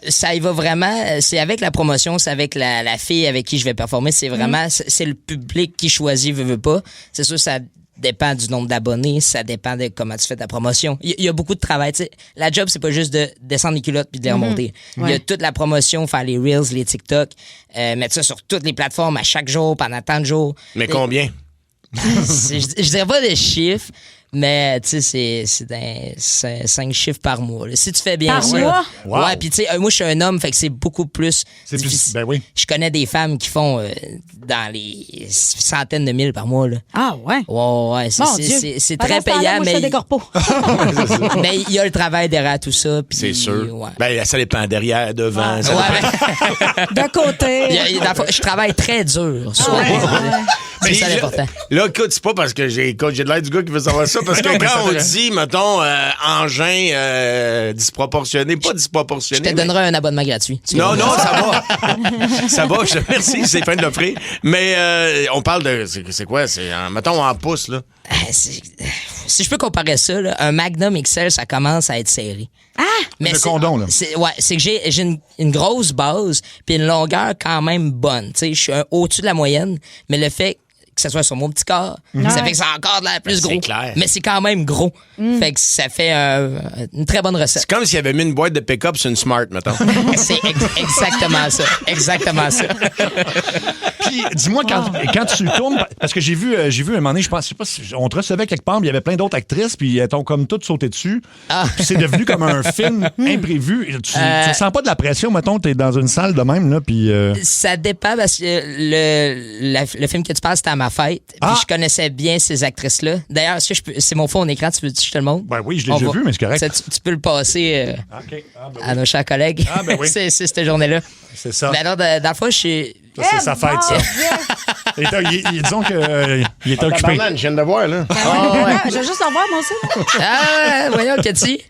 Ça y va vraiment. C'est avec la promotion, c'est avec la fille avec qui je vais performer. C'est vraiment, c'est le public qui choisit, veut pas. C'est sûr, ça dépend du nombre d'abonnés, ça dépend de comment tu fais ta promotion. Il y a beaucoup de travail. T'sais. La job, c'est pas juste de descendre les culottes puis de les remonter. Il y a toute la promotion, faire les Reels, les TikTok, mettre ça sur toutes les plateformes à chaque jour, pendant tant de jours. Mais combien? Je dirais pas des chiffres, mais tu sais, c'est 5 chiffres par mois. Là. Si tu fais bien par ça. Mois? Wow. Ouais, puis tu sais, moi, je suis un homme, fait que c'est beaucoup plus. C'est plus. Ben oui. Je connais des femmes qui font dans les centaines de mille par mois. Là. Ah, ouais? Ouais, c'est très payant, mais. Des corpos. Mais il y a le travail derrière tout ça. C'est sûr. Ouais. Ben, ça dépend derrière, devant. De côté. Je travaille très dur. Mais c'est important. Là, écoute, c'est pas parce que j'ai de l'air du gars qui veut savoir ça, parce que quand on dit, mettons, engin disproportionné, pas disproportionné. Je te donnerai un abonnement gratuit. Non, ça va. Ça va, je te remercie, c'est fin de l'offrir. Mais on parle de. C'est quoi? C'est, mettons, en pouces, là. Si je peux comparer ça, là, un Magnum XL, ça commence à être serré. Mais le condom, là. C'est que j'ai une grosse base puis une longueur quand même bonne. Je suis au-dessus de la moyenne, mais le fait que ça soit sur mon petit corps, ça fait que ça a encore de l'air plus gros. C'est clair. Mais c'est quand même gros. Fait que ça fait une très bonne recette. C'est comme s'il avait mis une boîte de pick-up sur une Smart, mettons. C'est exactement ça. Exactement ça. Puis, dis-moi, quand tu tournes, parce que j'ai vu un moment donné, je sais pas si on te recevait quelque part, mais il y avait plein d'autres actrices, puis elles t'ont comme toutes sauté dessus. Puis c'est devenu comme un film imprévu. Tu sens pas de la pression, mettons, t'es dans une salle de même, là, puis... Ça dépend, parce que le film que tu parles, c'était à ma fête, puis je connaissais bien ces actrices-là. D'ailleurs, c'est mon fond d'écran, tu veux que je te le montre? Ben oui, je l'ai déjà vu, mais c'est correct. Tu peux le passer à nos chers collègues. Ah, ben oui. C'est cette journée-là. C'est ça. Mais alors, dans le fond, je suis... Ça, c'est sa fête, ça. Disons qu'il était occupé. Je viens de le voir, là. Je vais juste en voir, moi aussi. Voyons, Cathy.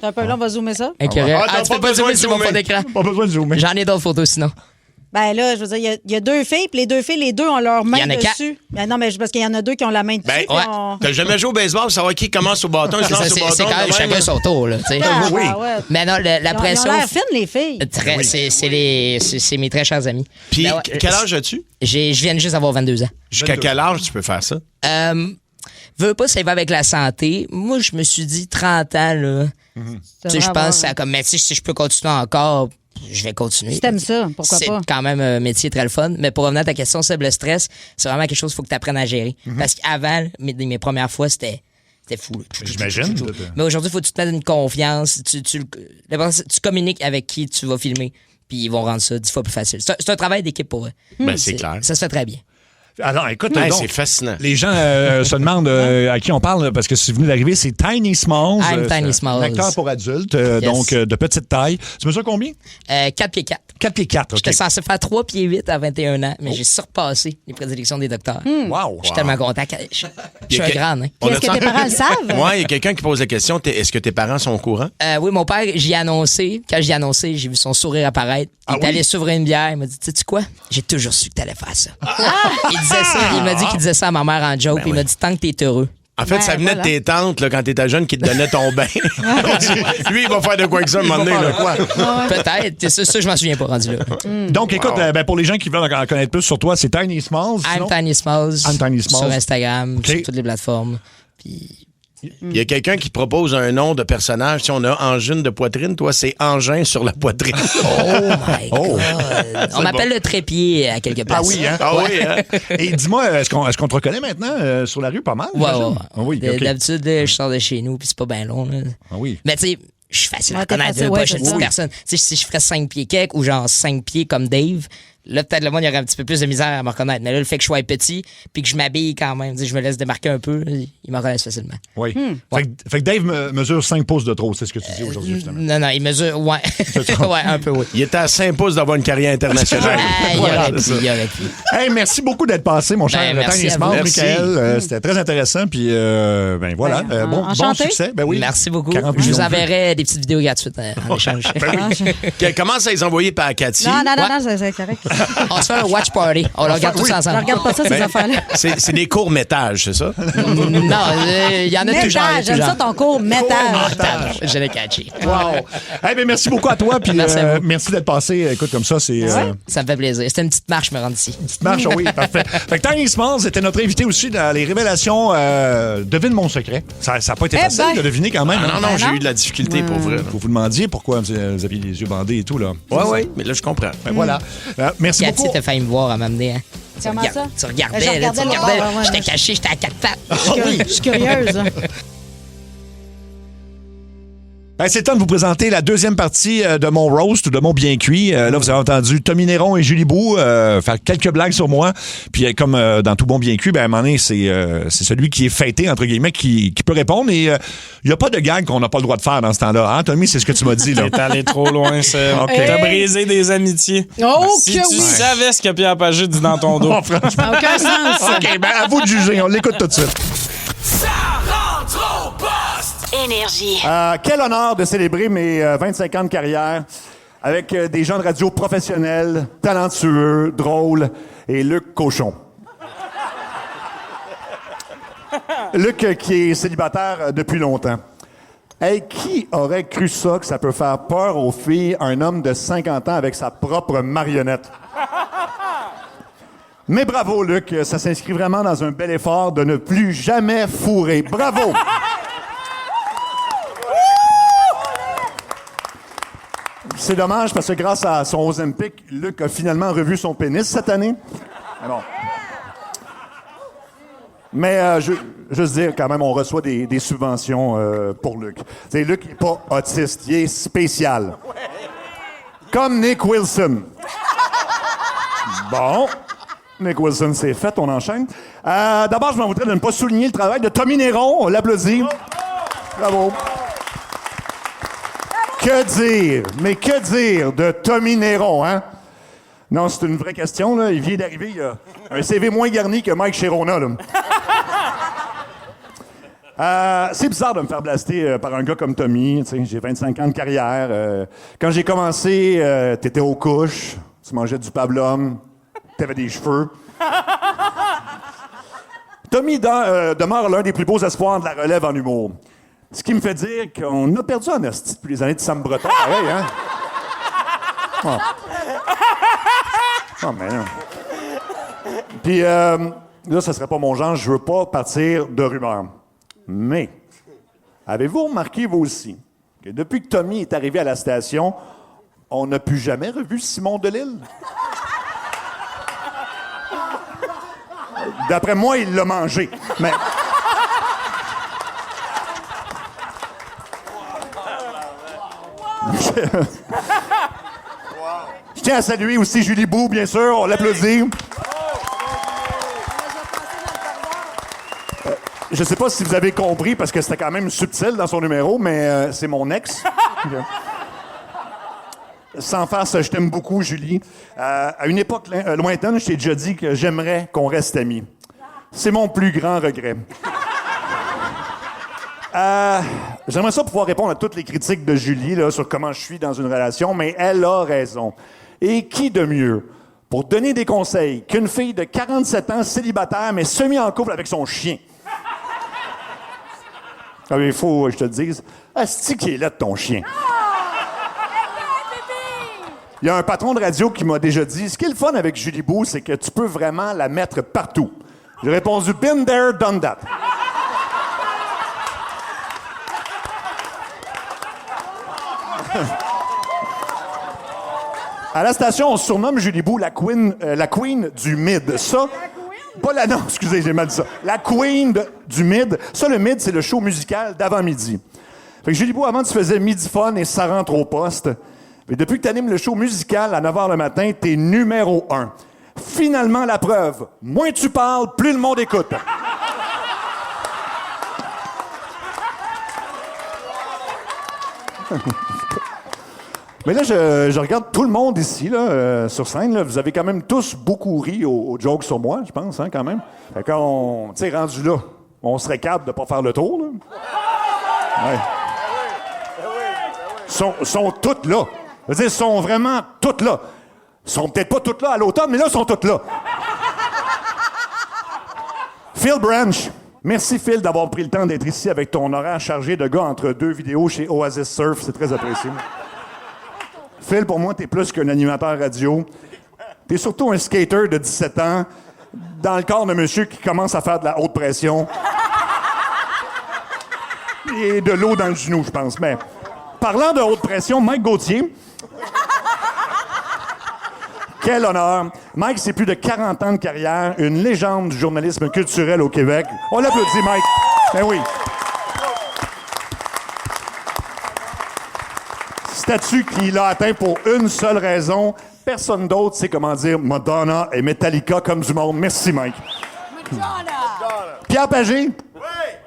Un peu là, on va zoomer ça. Tu peux pas zoomer sur mon fond d'écran. Pas besoin de zoomer. J'en ai d'autres photos, sinon. Ben là, je veux dire, il y a 2 filles, puis les deux ont leur main dessus. Ben non, mais parce qu'il y en a 2 qui ont la main dessus. Ben, t'as jamais joué au baseball pour savoir qui commence au bâton, il se lance au bâton. C'est quand même chacun son tour, là, tu sais. Oui. Mais non, la pression... Ils ont l'air fines, les filles. C'est mes très chers amis. Puis, quel âge as-tu? Je viens juste d'avoir 22 ans. Jusqu'à quel âge tu peux faire ça? Veux pas, ça va avec la santé. Moi, je me suis dit 30 ans, là. Tu sais, je pense que ça comme, mais si je peux continuer encore, je vais continuer. Si t'aimes ça, pourquoi pas? C'est quand même un métier très le fun. Mais pour revenir à ta question, Seb, le stress, c'est vraiment quelque chose qu'il faut que tu apprennes à gérer. Parce qu'avant, mes premières fois, c'était fou. J'imagine. Mais aujourd'hui, il faut que tu te mettes une confiance. Tu communiques avec qui tu vas filmer. Puis ils vont rendre ça 10 fois plus facile. C'est un travail d'équipe pour eux. Ben, c'est clair. Ça se fait très bien. Alors, écoute, c'est fascinant. Les gens se demandent à qui on parle, parce que c'est venu d'arriver, c'est Tiny Smalls. Tiny Smalls. Un acteur pour adultes, donc de petite taille. Tu mesures combien? 4 pieds 4. 4 pieds 4, OK. J'étais censé faire 3 pieds 8 à 21 ans, mais j'ai surpassé les prédictions des docteurs. Wow! Je suis tellement content. Je suis un grand, hein. Est-ce que tes parents le savent? Ouais, il y a quelqu'un qui pose la question, est-ce que tes parents sont au courant? Oui, mon père, j'y ai annoncé. Quand j'y ai annoncé, j'ai vu son sourire apparaître. Il est allé s'ouvrir une bière. Il m'a dit, sais-tu quoi? J'ai toujours su que t'allais faire ça. Il disait ça. Il m'a dit qu'il disait ça à ma mère en joke. Il m'a dit, tant que t'es heureux. En fait, ça venait de tes tantes, là, quand t'étais jeune, qui te donnaient ton bain. Lui, il va faire de quoi que ça, un moment donné, là, quoi? Peut-être. Ça, je m'en souviens pas, rendu là. Donc, écoute, pour les gens qui veulent en connaître plus sur toi, c'est Tiny Smalls. I'm Tiny Smalls. Tiny Smalls. Sur Instagram, sur toutes les plateformes. Puis... Il y a quelqu'un qui propose un nom de personnage. Si on a angine de poitrine, toi, c'est engin sur la poitrine. Oh my God! On m'appelle le trépied à quelque part. Ah oui, hein? Ah oui, hein? Et dis-moi, est-ce qu'on te reconnaît maintenant sur la rue pas mal? Ouais. Ah oui, okay. D'habitude, je sors de chez nous, puis c'est pas bien long. Là. Ah oui. Mais tu sais, je suis facile à reconnaître. Je suis une petite personne. Tu sais, si je ferais 5 pieds quelques ou genre 5 pieds comme Dave, Là, peut-être le monde, il y aurait un petit peu plus de misère à me reconnaître. Mais là, le fait que je sois petit puis que je m'habille quand même, je me laisse démarquer un peu, il me reconnaissent facilement. Oui. Fait que Dave mesure 5 pouces de trop, c'est ce que tu dis aujourd'hui, justement. Non, il mesure, ouais. Ouais, un peu, oui. Il était à 5 pouces d'avoir une carrière internationale. Il aurait pu. Hey, merci beaucoup d'être passé, mon cher merci à Smart, vous. Michael. C'était très intéressant. Puis, ben voilà. Bon succès. Ben oui. Merci beaucoup. Je vous enverrai des petites vidéos gratuites en échange. Commence à les envoyer par Cathy. Non, c'est correct. On se fait un watch party. On le regarde tous ensemble. Je regarde pas ça, ces affaires-là. C'est des courts-métrages, c'est ça? Non, il y en a toujours. J'aime ça ton court-métrage. Je l'ai catché. Wow. Hey, ben, merci beaucoup à toi. Puis merci d'être passé. Écoute, comme ça, c'est. Ça me fait plaisir. C'était une petite marche, me rendre ici. Une petite marche, oui, parfait. Fait que Tiny Smalls était notre invité aussi dans les révélations Devine mon secret. Ça n'a pas été facile de deviner quand même. Non, j'ai eu de la difficulté pour vrai. Vous demandiez pourquoi vous aviez les yeux bandés et tout, là. Oui, mais là, je comprends. Ben, voilà. Merci Cathy, beaucoup. t'as failli me voir à m'amener, hein? Comment ça? Tu regardais, là, tu regardais. J'étais caché, j'étais à 4 pattes. Je suis curieuse. C'est le temps de vous présenter la deuxième partie de mon roast ou de mon bien cuit. Là, vous avez entendu Tommy Néron et Julie Bou faire quelques blagues sur moi. Puis comme dans tout bon bien cuit, à un moment donné, c'est celui qui est fêté, entre guillemets, qui peut répondre. Et il n'y a pas de gag qu'on n'a pas le droit de faire dans ce temps-là. Hein, Tommy, c'est ce que tu m'as dit. T'es allé trop loin, Seb. Okay. T'as brisé des amitiés. Si tu savais ce que Pierre Pagé dit dans ton dos. Franchement. Aucun sens. OK, à vous de juger. On l'écoute tout de suite. Ça rentre au poste! Énergie. Quel honneur de célébrer mes 25 ans de carrière avec des gens de radio professionnels, talentueux, drôles et Luc Cochon. Luc qui est célibataire depuis longtemps. Hey, qui aurait cru ça, que ça peut faire peur aux filles, un homme de 50 ans avec sa propre marionnette? Mais bravo, Luc, ça s'inscrit vraiment dans un bel effort de ne plus jamais fourrer. Bravo! C'est dommage parce que grâce à son Ozempic, Luc a finalement revu son pénis cette année. Mais bon. Mais juste dire, quand même, on reçoit des subventions pour Luc. T'sais, Luc n'est pas autiste, il est spécial. Comme Nick Wilson. Bon. Nick Wilson, c'est fait, on enchaîne. D'abord, je m'en voudrais de ne pas souligner le travail de Tommy Néron. On l'applaudit. Bravo. Que dire? Mais que dire de Tommy Néron, hein? Non, c'est une vraie question, là. Il vient d'arriver, il a un CV moins garni que Mike Chirona, là. C'est bizarre de me faire blaster par un gars comme Tommy. T'sais, j'ai 25 ans de carrière. Quand j'ai commencé, t'étais aux couches, tu mangeais du pablum, t'avais des cheveux. Tommy demeure l'un des plus beaux espoirs de la relève en humour. Ce qui me fait dire qu'on a perdu en hostie depuis les années de Sam Breton, pareil, hein? Oh. Oh, mais non. Puis, là, ça serait pas mon genre, je veux pas partir de rumeurs. Mais, avez-vous remarqué, vous aussi, que depuis que Tommy est arrivé à la station, on n'a plus jamais revu Simon Delille? D'après moi, il l'a mangé. Mais... Je tiens à saluer aussi Julie Bou, bien sûr. On l'applaudit. Je sais pas si vous avez compris, parce que c'était quand même subtil dans son numéro, mais c'est mon ex. Sans faire ça, je t'aime beaucoup, Julie. À une époque lointaine, je t'ai déjà dit que j'aimerais qu'on reste amis. C'est mon plus grand regret. J'aimerais ça pouvoir répondre à toutes les critiques de Julie là, sur comment je suis dans une relation, mais elle a raison. Et qui de mieux pour donner des conseils qu'une fille de 47 ans célibataire, mais semi en couple avec son chien? Ah, il faut que je te le dise. Asti qui est là de ton chien. Il y a un patron de radio qui m'a déjà dit, ce qui est le fun avec Julie Bou, c'est que tu peux vraiment la mettre partout. J'ai répondu, been there, done that. À la station, on se surnomme Julie Bou la queen du mid. Ça, pas la... Non, excusez, j'ai mal dit ça. La queen du mid. Ça, le mid, c'est le show musical d'avant-midi. Fait que Julie Bou, avant, tu faisais Midi Fun et Ça rentre au poste. Fait Et depuis que tu animes le show musical à 9h le matin, t'es numéro 1. Finalement, la preuve. Moins tu parles, plus le monde écoute. Mais là, je regarde tout le monde ici, là, sur scène. Là. Vous avez quand même tous beaucoup ri aux jokes sur moi, je pense, hein, quand même. Fait qu'on, tu sais, rendu là, on serait capable de pas faire le tour, là. Ouais. Sont toutes là. Je veux dire, sont vraiment toutes là. Sont peut-être pas toutes là à l'automne, mais là, sont toutes là. Phil Branch. Merci, Phil, d'avoir pris le temps d'être ici avec ton horaire chargé de gars entre 2 vidéos chez Oasis Surf. C'est très apprécié. Phil, pour moi, t'es plus qu'un animateur radio. T'es surtout un skater de 17 ans dans le corps de monsieur qui commence à faire de la haute pression. Et de l'eau dans le genou, je pense. Mais parlant de haute pression, Mike Gauthier. Quel honneur. Mike, c'est plus de 40 ans de carrière, une légende du journalisme culturel au Québec. On l'applaudit, Mike. Ben oui. Statut qu'il a atteint pour une seule raison. Personne d'autre sait comment dire Madonna et Metallica comme du monde. Merci, Mike. Pierre Pagé. Oui.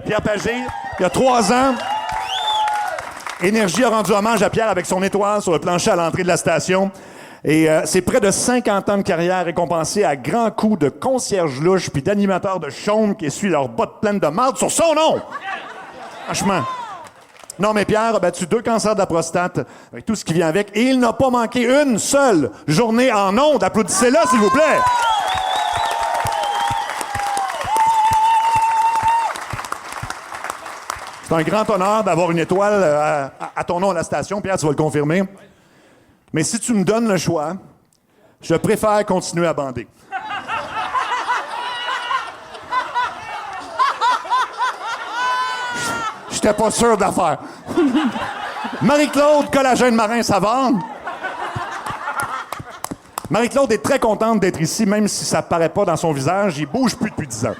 Pierre Pagé, il y a 3 ans, Énergie a rendu hommage à Pierre avec son étoile sur le plancher à l'entrée de la station. Et c'est près de 50 ans de carrière récompensé à grands coups de concierge louche puis d'animateurs de chaume qui essuient leurs bottes pleines de marde sur son nom. Franchement. Non, mais Pierre a battu 2 cancers de la prostate avec tout ce qui vient avec et il n'a pas manqué une seule journée en ondes. Applaudissez-le, s'il vous plaît. C'est un grand honneur d'avoir une étoile à ton nom à la station. Pierre, tu vas le confirmer. Mais si tu me donnes le choix, je préfère continuer à bander. J'étais pas sûr de l'affaire. Marie-Claude, collagène marin Savard. Marie-Claude est très contente d'être ici, même si ça paraît pas dans son visage. Il bouge plus depuis 10 ans.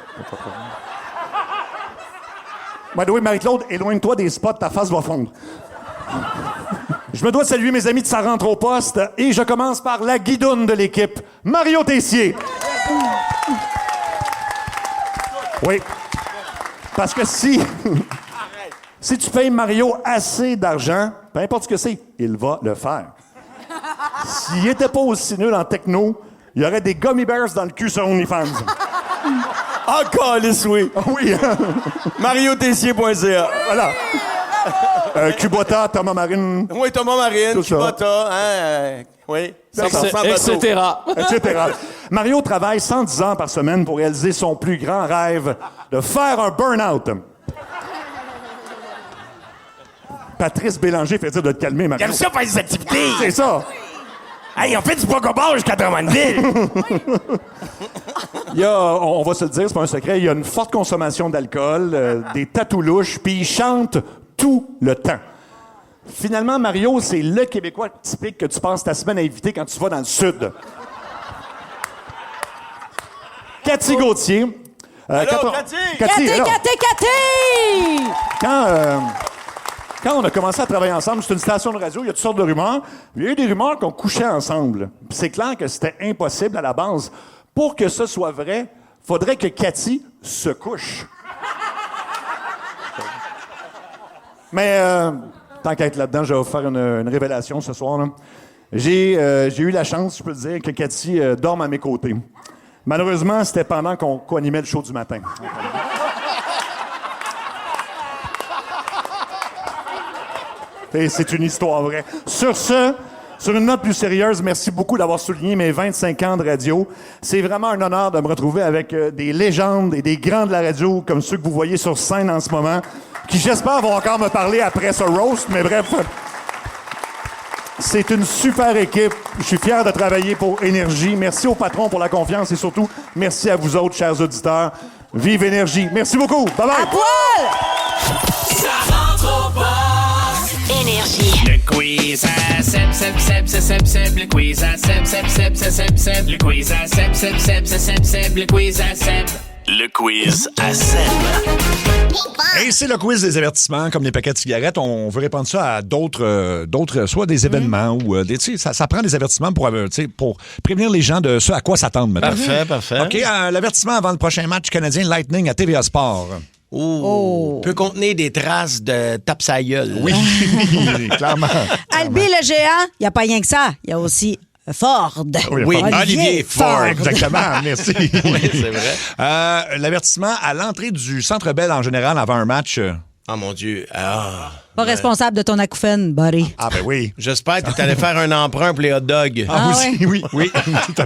By the way, Marie-Claude, éloigne-toi des spots, ta face va fondre. Je me dois de saluer mes amis de Ça rentre au poste et je commence par la guidoune de l'équipe, Mario Tessier. Oui. Parce que si tu payes Mario assez d'argent, peu importe ce que c'est, il va le faire. S'il était pas aussi nul en techno, il y aurait des gummy bears dans le cul sur OnlyFans. Encore les oui. Oui. MarioTessier.ca. Voilà. Kubota, Thomas Marine. Oui, Thomas Marine, Kubota, oui. Etc. Mario travaille 110 heures par semaine pour réaliser son plus grand rêve, de faire un burn-out. Patrice Bélanger fait dire de te calmer, Mario. J'aime ça faire des activités. C'est ça. Hey, on fait du pokéball jusqu'à Drummondville. Il y a, on va se le dire, c'est pas un secret, il y a une forte consommation d'alcool, des tatous louches, puis il chante tout le temps. Finalement, Mario, c'est le Québécois typique que tu passes ta semaine à éviter quand tu vas dans le Sud. Cathy Gauthier. Allô, Cathy! Cathy! Quand on a commencé à travailler ensemble, c'est une station de radio, il y a toutes sortes de rumeurs. Il y a eu des rumeurs qu'on couchait ensemble. Puis c'est clair que c'était impossible à la base. Pour que ce soit vrai, faudrait que Cathy se couche. Mais tant qu'à être là-dedans, je vais vous faire une révélation ce soir. Là. J'ai eu la chance, je peux le dire, que Cathy dorme à mes côtés. Malheureusement, c'était pendant qu'on co-animait le show du matin. Et c'est une histoire vraie. Sur ce, sur une note plus sérieuse, merci beaucoup d'avoir souligné mes 25 ans de radio. C'est vraiment un honneur de me retrouver avec des légendes et des grands de la radio comme ceux que vous voyez sur scène en ce moment, qui j'espère vont encore me parler après ce roast, mais bref. C'est une super équipe. Je suis fier de travailler pour Énergie. Merci au patron pour la confiance et surtout, merci à vous autres, chers auditeurs. Vive Énergie. Merci beaucoup. Bye-bye. À poil! Ça rentre au poste. Énergie. Le quiz à Seb, Seb, Seb, Seb, Seb, Seb. Le quiz à Seb, Seb, Seb, Seb, Seb, Seb. Le quiz à Seb, Seb, Seb, Seb, Seb, Seb. Le quiz à Seb. Le quiz à Seb. Et c'est le quiz des avertissements, comme les paquets de cigarettes. On veut répondre ça à d'autres soit des événements ou ça prend des avertissements pour prévenir les gens de ce à quoi s'attendre maintenant. Parfait. OK, l'avertissement avant le prochain match canadien Lightning à TVA Sport. Peut contenir des traces de tape sa gueule. Oui, clairement. Albi le géant, il n'y a pas rien que ça. Il y a aussi Ford. Oui, Olivier Ford. Exactement, merci. Oui, c'est vrai. L'avertissement à l'entrée du Centre Bell en général avant un match. Oh mon Dieu. Pas responsable de ton acouphène, buddy. Ah ben oui. J'espère que tu allais faire un emprunt pour les hot dogs. Oui.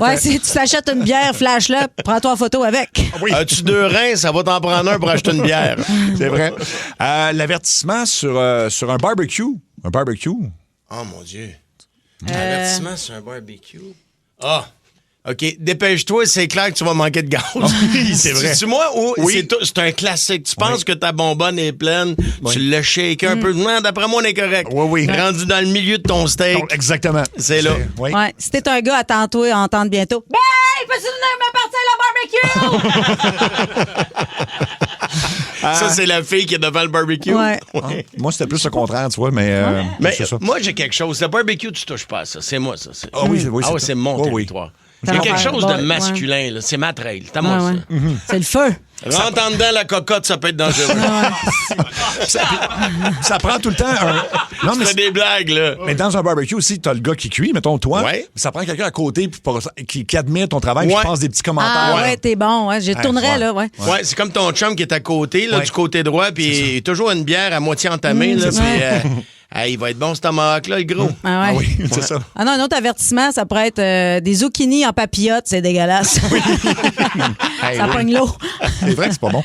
Ouais, si tu t'achètes une bière, flash-la, prends-toi en photo avec. As-tu 2 reins? Ça va t'en prendre un pour acheter une bière. C'est vrai. L'avertissement sur un barbecue. Un barbecue. Oh mon Dieu. Avertissement sur un barbecue. OK, dépêche-toi, c'est clair que tu vas manquer de gaz. Oui, c'est vrai. C'est-tu moi ou c'est un classique? Tu penses que ta bonbonne est pleine, tu l'as shaké un peu. Non, d'après moi, on est correct. Oui. Rendu dans le milieu de ton steak. Exactement. C'est là. Oui. Ouais, si t'es un gars, attends-toi à entendre bientôt. Hey, peux-tu venir me partir le barbecue? Ça, c'est la fille qui est devant le barbecue. Ouais. Moi, c'était plus le contraire, tu vois, mais c'est ça. Moi, j'ai quelque chose. Le barbecue, tu touches pas à ça. C'est moi, ça. C'est mon territoire. Il y a quelque chose de masculin, là. C'est ma trail. C'est à moi, ça. C'est le feu. Rentre en dedans, la cocotte, ça peut être dangereux. Ça prend tout le temps Non, mais c'est des blagues, là. Mais dans un barbecue aussi, t'as le gars qui cuit, mettons toi. Ouais. Ça prend quelqu'un à côté qui admire ton travail, qui passe des petits commentaires. Ah ouais, t'es bon. Ouais. Je tournerais, là. Ouais, c'est comme ton chum qui est à côté, là, du côté droit, puis toujours une bière à moitié entamée, là, puis il va être bon ce tomahawk-là, le gros. Ah ouais. Oui, c'est ça. Ah non, un autre avertissement, ça pourrait être des zucchini en papillote, c'est dégueulasse. Ça pogne l'eau. C'est vrai que c'est pas bon.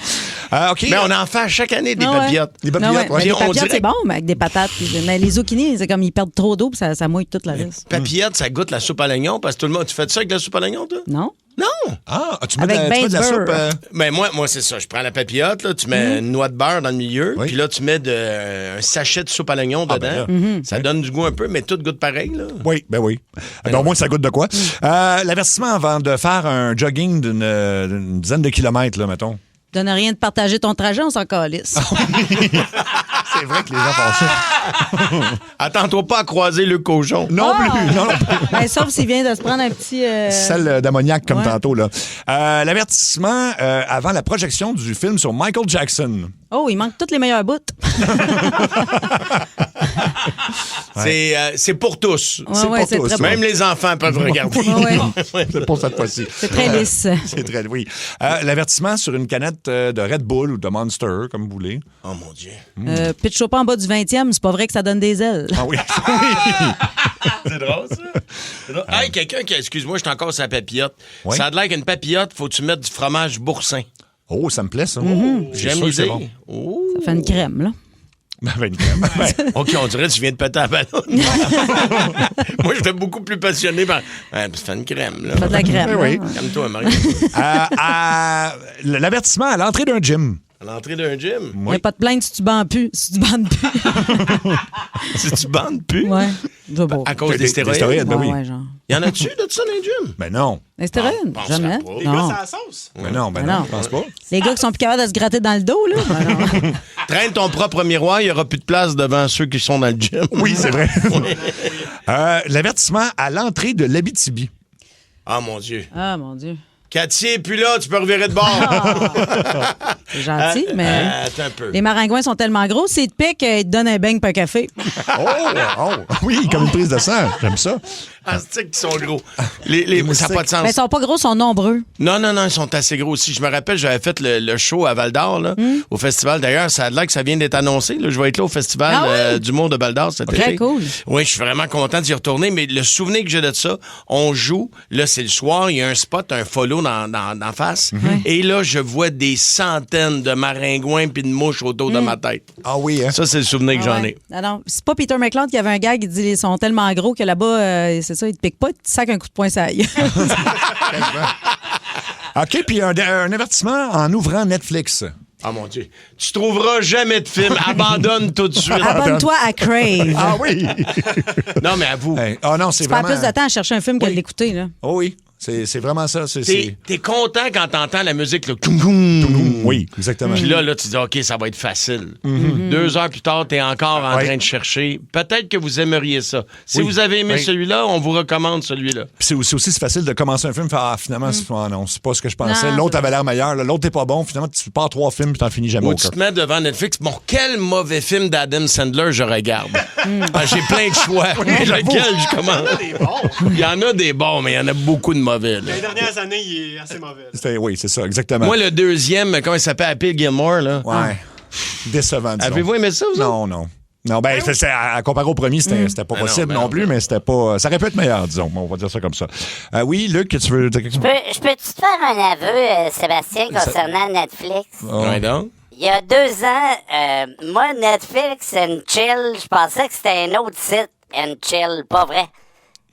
OK. Mais on en fait chaque année des papillotes. Des papillotes, Des papillotes, c'est bon, mais avec des patates. Mais les zucchini, c'est comme ils perdent trop d'eau, puis ça mouille toute la reste. Papillote, ça goûte la soupe à l'oignon, parce que tout le monde... Tu fais ça avec la soupe à l'oignon, toi? Non. Non! Ah, tu mets de la soupe... Ben moi, c'est ça. Je prends la papillote, là, tu mets une noix de beurre dans le milieu, puis là, tu mets un sachet de soupe à l'oignon dedans. Ça donne du goût un peu, mais tout goûte pareil, là. Oui. Ben, au moins, ça goûte de quoi? L'avertissement avant de faire un jogging d'une dizaine de kilomètres, là, mettons. Donne rien de partager ton trajet, on s'en calisse. C'est vrai que les gens font ça. Attends-toi pas à croiser le cochon. Non plus. Ben, sauf s'il vient de se prendre un petit... Sel d'ammoniac comme tantôt, là. L'avertissement avant la projection du film sur Michael Jackson. Oh, il manque toutes les meilleures bouts. C'est pour tous. C'est pour tous. Même les enfants peuvent regarder. C'est pour cette fois-ci. C'est très lisse. C'est très, oui. L'avertissement sur une canette de Red Bull ou de Monster, comme vous voulez. Oh mon Dieu. Pitch pas en bas du 20e, c'est pas vrai que ça donne des ailes. Ah oui. C'est drôle, ça. Hey, quelqu'un qui... Excuse-moi, je suis encore sur la papillote. Oui. Ça a l'air qu'une papillote, faut que tu mettes du fromage boursin. Oh, ça me plaît, ça. J'aime l'idée. Bon. Ça fait une crème, là. Une crème. OK, on dirait que tu viens de péter la ballonne. Moi, j'étais beaucoup plus passionné par... ça fait une crème, là. Ça fait de la crème. Oui. Calme-toi, Marie. L'avertissement à l'entrée d'un gym. À l'entrée d'un gym? Il n'y a pas de plainte si tu bandes plus. Si tu bandes plus. Si tu bandes plus? Ouais. À cause des stéroïdes? Ben oui. Ouais, genre. Y en a-tu de ça dans les gyms? Ben non. Les stéroïdes? Jamais. Les gars, c'est la sauce. Ben non, je pense pas. Les gars qui sont plus capables de se gratter dans le dos, là. Ben non. Traîne ton propre miroir, il n'y aura plus de place devant ceux qui sont dans le gym. Oui, c'est vrai. L'avertissement à l'entrée de l'Abitibi. Ah, mon Dieu. Ah, mon Dieu. Cathy est plus là, tu peux revirer de bord. C'est gentil, mais attends un peu. les maringouins sont tellement gros, s'ils te piquent, ils te donnent un beigne pas un café. Oui, comme une prise de sang. J'aime ça. Ah, c'est qu'ils sont gros. Ça n'a pas de sens. Mais ils sont pas gros, ils sont nombreux. Non, ils sont assez gros aussi. Je me rappelle, j'avais fait le show à Val-d'Or, là, au festival. D'ailleurs, ça a l'air que ça vient d'être annoncé. Là. Je vais être là au festival d'humour de Val-d'Or cet été. Très cool. Oui, je suis vraiment content d'y retourner, mais le souvenir que j'ai de ça, on joue, là, c'est le soir, il y a un spot, un follow dans face, et là, je vois des centaines de maringouins puis de mouches autour de ma tête. Ah oui, hein? Ça, c'est le souvenir que j'en ai. Non, c'est pas Peter McLeod qui avait un gars qui dit ils sont tellement gros que là-bas, c'est ça, ils te piquent pas, ils te sacent un coup de poing sur la gueule. OK, puis un avertissement en ouvrant Netflix. Ah, mon Dieu. Tu trouveras jamais de film. Abandonne tout de suite. Abonne-toi à Crave. Ah oui. Non, mais avoue. Ah non, c'est Tu perds vraiment... plus de temps à chercher un film que de l'écouter, là. Oh oui. C'est vraiment ça. T'es content quand t'entends la musique, là. Oui, exactement. Puis là, tu dis, OK, ça va être facile. 2 heures plus tard, t'es encore en train de chercher. Peut-être que vous aimeriez ça. Si vous avez aimé celui-là, on vous recommande celui-là. Puis c'est aussi facile de commencer un film et faire finalement, non, c'est pas ce que je pensais. Non, l'autre avait l'air meilleur. L'autre t'es pas bon. Finalement, tu pars 3 films puis t'en finis jamais Ou aucun. tu te mets devant Netflix. Bon, quel mauvais film d'Adam Sandler je regarde. J'ai plein de choix. Mais lequel je commence? Il y en a des bons, mais il y en a beaucoup de mauvais. Là. Les dernières années, il est assez mauvais. Oui, c'est ça, exactement. Moi, le deuxième, comment il s'appelle? Happy Gilmore, là. Ouais. Décevant, disons. Avez-vous aimé ça, vous Non. Non, ben, à comparer au premier, c'était pas possible non plus, mais c'était pas. Ça aurait pu être meilleur, disons. On va dire ça comme ça. Oui, Luc, tu veux. Je peux-tu te faire un aveu, Sébastien, concernant Netflix? Ouais, donc. Il y a 2 ans, moi, Netflix and Chill, je pensais que c'était un autre site, and Chill, pas vrai.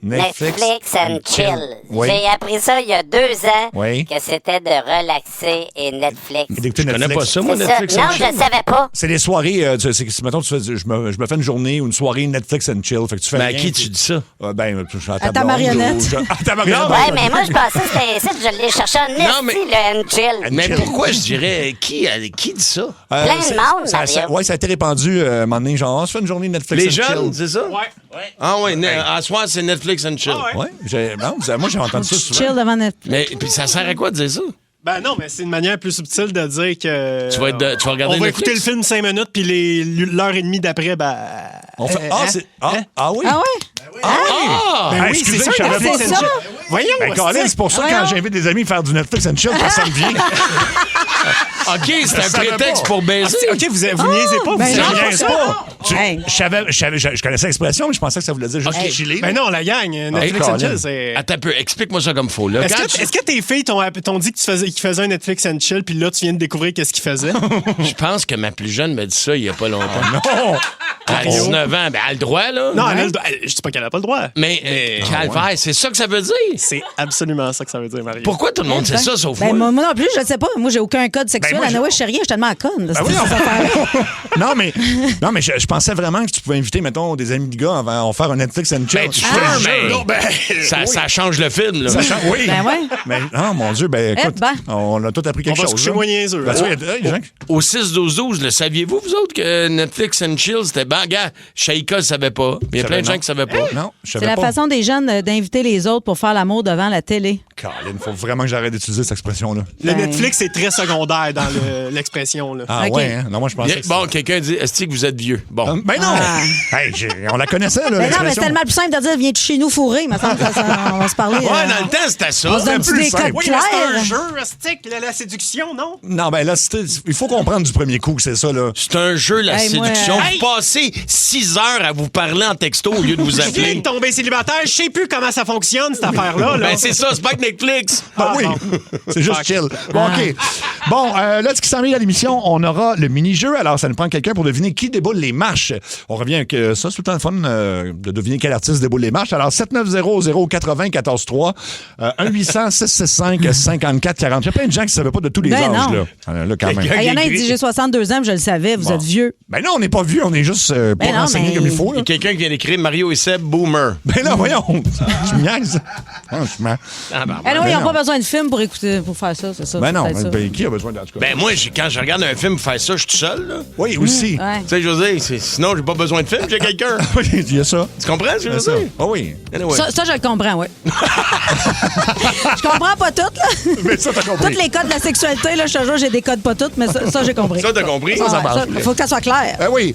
Netflix and Chill. Oui. J'ai appris ça il y a 2 ans, Oui. que c'était de relaxer et Netflix. Je connais pas ça, moi, C'est Netflix ça. and Non, Chill. je ne savais pas. C'est les soirées, mettons, je me fais une journée ou une soirée Netflix and chill. Fait que tu fais Mais à rien, qui tu dis ça? À À ta marionnette. À ta marionnette. Ouais, mais moi, je pensais que c'était un site, je l'ai cherché en esti, le and Chill. Mais pourquoi je dirais qui dit ça? Plein de monde, Mario. Oui, ça a été répandu un moment donné, genre, on se fait une journée Netflix Les and chill. jeunes, c'est ça? Ouais. Ah oui, à soir, c'est Netflix and Chill. Ouais, moi, j'ai entendu ça souvent. Chill devant Netflix. Mais puis ça sert à quoi de dire ça? Ben non, mais c'est une manière plus subtile de dire que. Tu vas regarder on va Netflix? Ah écouter le film 5 minutes, puis l'heure et demie d'après, ben. On fait, oui. Ah ouais? Ben oui, excusez, c'est ça, je savais pas Netflix and ça. Chill. Voyons, Ben, Colin, c'est pour ça que quand j'invite des amis à faire du Netflix and chill, personne vient. OK, c'est un prétexte pour baiser. OK, vous niaisez pas, vous Ben non, niaisez je sais pas. Je connaissais l'expression, mais je pensais que ça voulait dire juste chiller. Ben non, la gang, Netflix and Chill, c'est... Attends un peu, explique-moi ça comme faut. Là. Est-ce que tes filles t'ont dit qu'ils faisaient un Netflix and Chill, puis là, tu viens de découvrir qu'est-ce qu'ils faisaient? Je pense que ma plus jeune m'a dit ça il y a pas longtemps. Non! À 19 ans, ben elle a le droit, là. Non, elle a le droit. Je dis pas qu'elle a pas le droit. Mais calvaire, c'est ça que ça veut dire? C'est absolument ça que ça veut dire, Marie. Pourquoi tout le monde sait ça, sauf Ben, moi? moi non plus, je ne sais pas. Moi, j'ai aucun code sexuel. moi, À Noël, je sais rien, je suis tellement conne. Ben oui, non, mais je pensais vraiment que tu pouvais inviter, mettons, des amis de gars avant faire un Netflix and chill. Ben, tu fais, ça change le film, là. Oui. Ben ouais. Mais non, mon Dieu, ben écoute, on a tout appris quelque On va chose. se coucher là. moins niaiseux. Ben, tu vois, il y a des gens qui- Au 6-12-12, le saviez-vous, vous autres, que Netflix and Chill, c'était ben, gars, Shaika ne savait pas. Il y a plein de gens qui ne savaient pas. Non, je C'est savais la pas. façon des jeunes d'inviter les autres pour faire l'amour devant la télé. Colin, faut vraiment que j'arrête d'utiliser cette expression-là. Le Netflix est très secondaire dans l'expression. Là. Ah Ok. ouais, hein? Non, moi je pensais que Bon, quelqu'un dit, est-ce que vous êtes vieux? Bon. Ben non! Hey, on la connaissait, là, Mais non, mais c'est l'expression. tellement plus simple de dire viens-tu chez nous fourrer. Mais on va se parler. Ouais, dans le temps, c'était ça. on se donne plus des simple. codes Oui, mais c'est un clairs. jeu, stick, la séduction, non? Non, ben là, il faut comprendre du premier coup que c'est ça, là. C'est un jeu, la Hey, moi, séduction. hey! Vous passez 6 heures à vous parler en texto au lieu de vous Je viens appeler. de tomber célibataire, je sais plus comment ça fonctionne, cette affaire-là. Là. Ben, c'est ça, c'est pas que Netflix. Ah oui, c'est juste chill. Bon, OK. Bon, là, ce qui s'en vient à l'émission, on aura le mini-jeu. Alors, ça nous prend quelqu'un pour deviner qui déboule les marches. On revient avec ça. C'est tout le temps le fun de deviner quel artiste déboule les marches. Alors, 7900-80-14-3, 1-800-665-54-40. Il y a plein de gens qui ne savaient pas de tous les Ben âges, non. là. Là, quand même. Il y en a qui disent j'ai 62 ans, puis je le savais, vous êtes vieux. Ben non, on n'est pas vieux, on est juste pas Ben non, renseigné mais- comme il faut. Il y Là. a quelqu'un qui vient d'écrire Mario et Seb Boomer. Ben là, voyons. Tu me niaises. Franchement. Ah, ben, Eh non, ils Ben n'ont non. pas besoin de film pour écouter, pour faire ça, c'est ça. Ben non, c'est peut-être ça. ben, qui a besoin d'en tout cas? Ben moi, quand je regarde un film faire ça, je suis tout seul. Là. Oui, aussi. Ouais. Tu sais, je veux dire, sinon, j'ai pas besoin de film, j'ai quelqu'un. Il y a ça. Tu comprends ce que je Il y a veux ça. dire? Ah oui. Anyway. Ça, je le comprends, oui. Je comprends pas tout, là. Mais ça, t'as compris. Tous les codes de la sexualité, là, je te jure, j'ai des codes pas toutes, mais ça j'ai compris. Ça, t'as compris? Ouais, Ça marche. faut que ça soit clair. Ben oui.